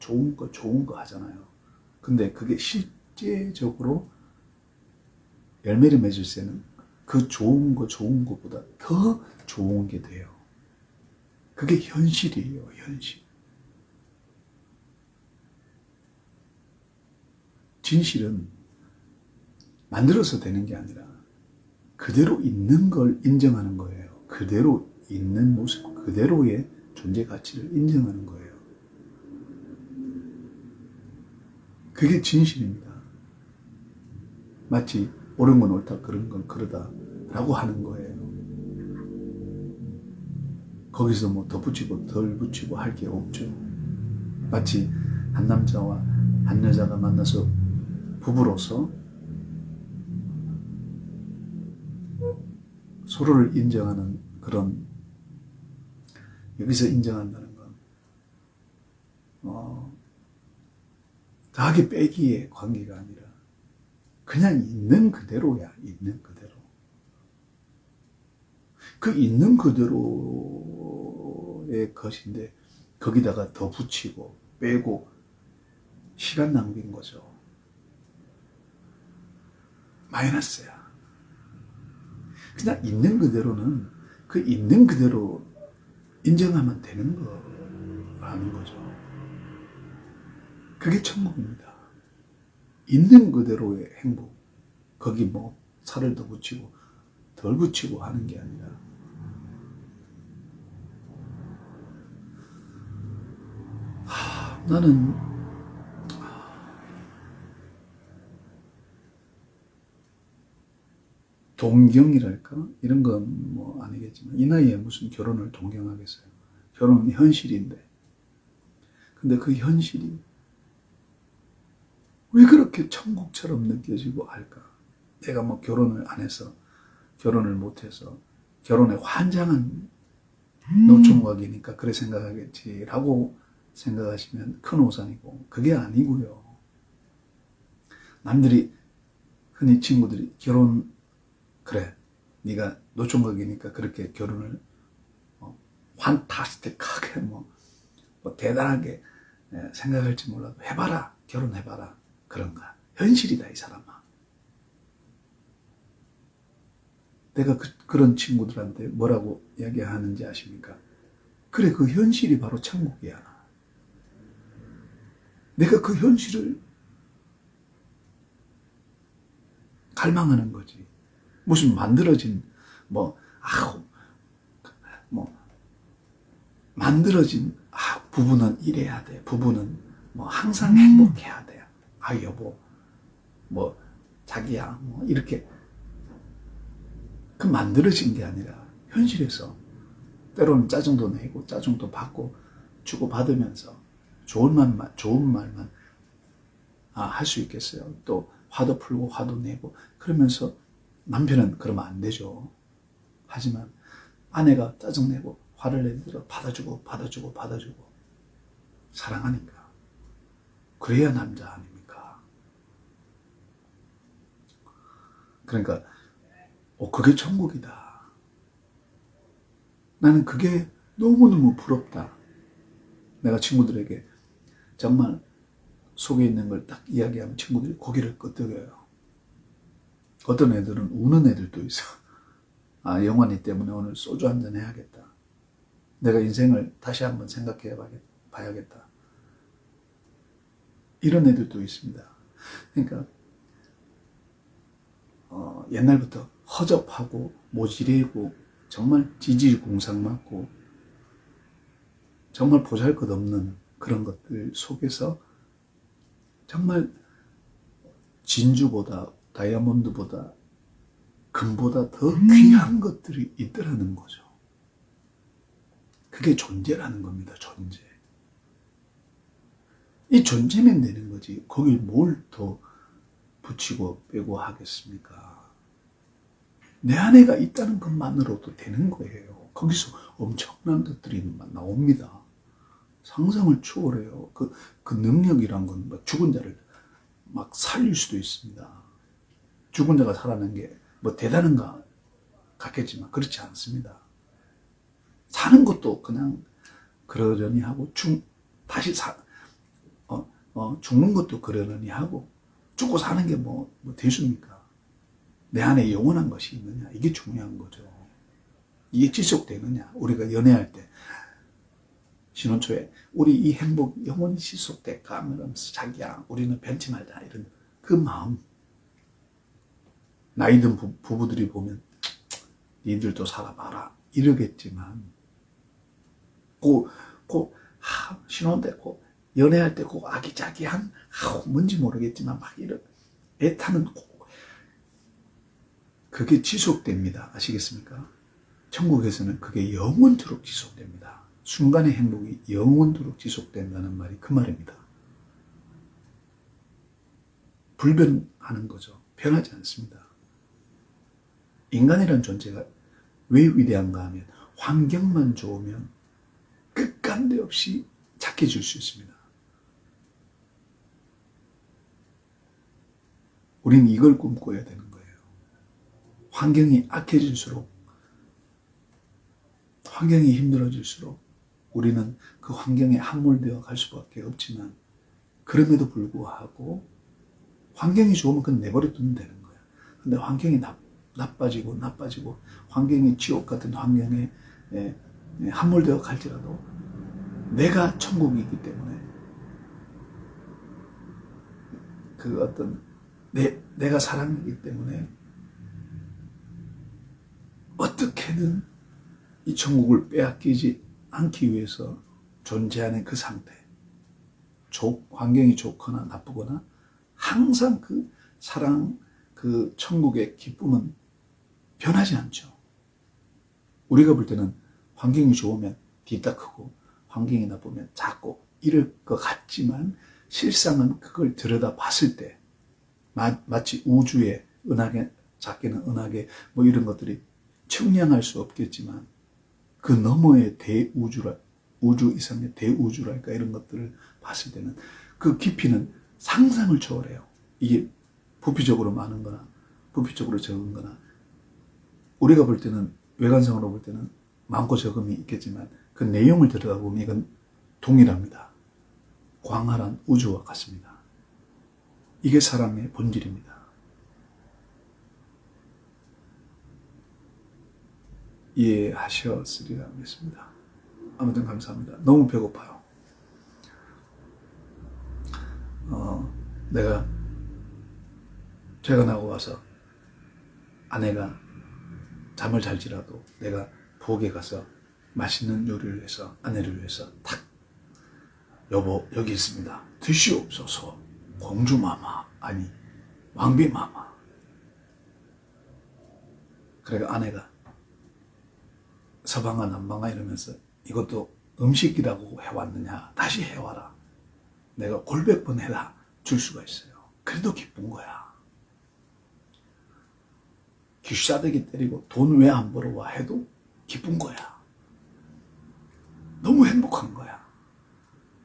하잖아요. 근데 그게 실제적으로 열매를 맺을 때는 그 좋은 거보다 더 좋은 게 돼요. 그게 현실이에요, 현실. 진실은 만들어서 되는 게 아니라 그대로 있는 걸 인정하는 거예요. 그대로 있는 모습, 그대로의 존재 가치를 인정하는 거예요. 그게 진실입니다. 마치 옳은 건 옳다, 그런 건 그러다 라고 하는 거예요. 거기서 뭐 더 붙이고 덜 붙이고 할 게 없죠. 마치 한 남자와 한 여자가 만나서 부부로서 서로를 인정하는 그런, 여기서 인정한다는 건 더하기 빼기의 관계가 아니라 그냥 있는 그대로야. 있는 그대로. 그 있는 그대로의 것인데 거기다가 더 붙이고 빼고 시간 낭비인 거죠. 마이너스야. 그냥 있는 그대로는 그 있는 그대로 인정하면 되는 거라는 거죠. 그게 천국입니다. 있는 그대로의 행복. 거기 뭐 살을 더 붙이고 덜 붙이고 하는 게 아니라 나는 동경이랄까? 이런 건 뭐 아니겠지만 이 나이에 무슨 결혼을 동경하겠어요. 결혼은 현실인데. 근데 그 현실이 왜 그렇게 천국처럼 느껴지고 할까? 내가 뭐 결혼을 안 해서, 결혼을 못 해서, 결혼에 환장한 노총각이니까 그래 생각하겠지라고 생각하시면 큰 오산이고, 그게 아니고요. 남들이, 흔히 친구들이 그래, 네가 노총각이니까 그렇게 결혼을 판타스틱하게 뭐 대단하게 생각할지 몰라도 해봐라, 결혼해봐라. 그런가? 현실이다, 이 사람아. 내가 그런 친구들한테 뭐라고 이야기하는지 아십니까? 그래, 그 현실이 바로 천국이야. 내가 그 현실을 갈망하는 거지. 무슨 만들어진 뭐 만들어진 부부는 이래야 돼. 부부는 뭐 항상 행복해야 돼. 여보 뭐 자기야 뭐 이렇게 그 만들어진 게 아니라 현실에서 때로는 짜증도 내고 짜증도 받고 주고받으면서 좋은 말만 할 수 있겠어요. 또 화도 풀고 화도 내고 그러면서 남편은 그러면 안 되죠. 하지만 아내가 짜증내고 화를 내더라도 받아주고 사랑하니까 그래야 남자 아닙니까? 그러니까 그게 천국이다. 나는 그게 너무너무 부럽다. 내가 친구들에게 정말 속에 있는 걸 딱 이야기하면 친구들이 고개를 끄덕여요. 어떤 애들은 우는 애들도 있어. 영환이 때문에 오늘 소주 한잔 해야겠다. 내가 인생을 다시 한번 생각해 봐야겠다. 이런 애들도 있습니다. 그러니까 옛날부터 허접하고 모질이고 정말 지질공상 맞고 정말 보잘것없는 그런 것들 속에서 정말 진주보다 다이아몬드보다 금보다 더 귀한 것들이 있더라는 거죠. 그게 존재라는 겁니다. 존재. 이 존재면 되는 거지 거길 뭘 더 붙이고 빼고 하겠습니까? 내 아내가 있다는 것만으로도 되는 거예요. 거기서 엄청난 것들이 나옵니다. 상상을 초월해요. 그 능력이란 건 막 죽은 자를 막 살릴 수도 있습니다. 죽은 자가 살아난 게 뭐 대단한가 같겠지만 그렇지 않습니다. 사는 것도 그냥 그러려니 하고 다시 죽는 것도 그러려니 하고 죽고 사는 게 뭐 대수입니까? 내 안에 영원한 것이 있느냐 이게 중요한 거죠. 이게 지속되느냐. 우리가 연애할 때 신혼 초에 우리 이 행복 영원히 지속될까 하면서 자기야 우리는 변치 말자 이런 그 마음. 나이 든 부부들이 보면 니들도 살아봐라 이러겠지만 신혼 때 연애할 때 아기자기한 뭔지 모르겠지만 막 이런 애타는 그게 지속됩니다. 아시겠습니까? 천국에서는 그게 영원토록 지속됩니다. 순간의 행복이 영원토록 지속된다는 말이 그 말입니다. 불변하는 거죠. 변하지 않습니다. 인간이라는 존재가 왜 위대한가 하면 환경만 좋으면 끝간데 없이 착해질 수 있습니다. 우리는 이걸 꿈꿔야 되는 거예요. 환경이 악해질수록 환경이 힘들어질수록 우리는 그 환경에 함몰되어 갈 수밖에 없지만 그럼에도 불구하고 환경이 좋으면 그건 내버려 두면 되는 거예요. 근데 환경이 나빠지고 환경이 지옥 같은 환경에 함몰되어 갈지라도 내가 천국이기 때문에 그 어떤 내가 사랑이기 때문에 어떻게든 이 천국을 빼앗기지 않기 위해서 존재하는 그 상태, 환경이 좋거나 나쁘거나 항상 그 사랑, 그 천국의 기쁨은 변하지 않죠. 우리가 볼 때는 환경이 좋으면 뒤딱 크고 환경이 나쁘면 작고 이럴 것 같지만 실상은 그걸 들여다 봤을 때 마치 우주의 작게는 은하계 뭐 이런 것들이 측량할 수 없겠지만 그 너머의 우주 이상의 대우주랄까 이런 것들을 봤을 때는 그 깊이는 상상을 초월해요. 이게 부피적으로 많은 거나 부피적으로 적은 거나 우리가 볼 때는 외관상으로 볼 때는 많고 적음이 있겠지만 그 내용을 들여다보면 이건 동일합니다. 광활한 우주와 같습니다. 이게 사람의 본질입니다. 이해하셨으리라 믿습니다. 아무튼 감사합니다. 너무 배고파요. 내가 퇴근하고 와서 아내가 잠을 잘지라도 내가 부엌에 가서 맛있는 요리를 해서 아내를 위해서 탁, 여보 여기 있습니다. 드시옵소서. 공주마마 아니 왕비마마. 그러니까 아내가 서방아 남방아 이러면서 이것도 음식이라고 해왔느냐 다시 해와라. 내가 골백 번 해라 줄 수가 있어요. 그래도 기쁜 거야. 귀싸대기 때리고 돈 왜 안 벌어와 해도 기쁜 거야. 너무 행복한 거야.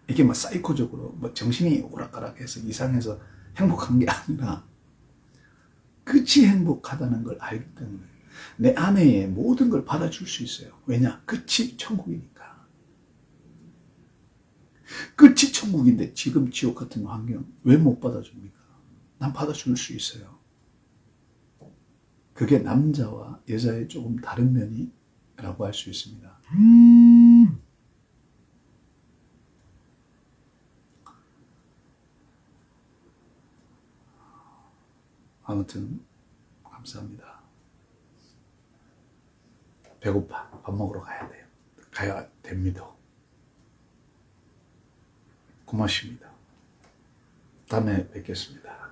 이게 뭐 사이코적으로 뭐 정신이 오락가락해서 이상해서 행복한 게 아니라 끝이 행복하다는 걸 알기 때문에 내 아내의 모든 걸 받아줄 수 있어요. 왜냐? 끝이 천국이니까. 끝이 천국인데 지금 지옥 같은 환경 왜 못 받아줍니까? 난 받아줄 수 있어요. 그게 남자와 여자의 조금 다른 면이라고 할 수 있습니다. 아무튼 감사합니다. 배고파. 밥 먹으러 가야 돼요. 가야 됩니다. 고맙습니다. 다음에 뵙겠습니다.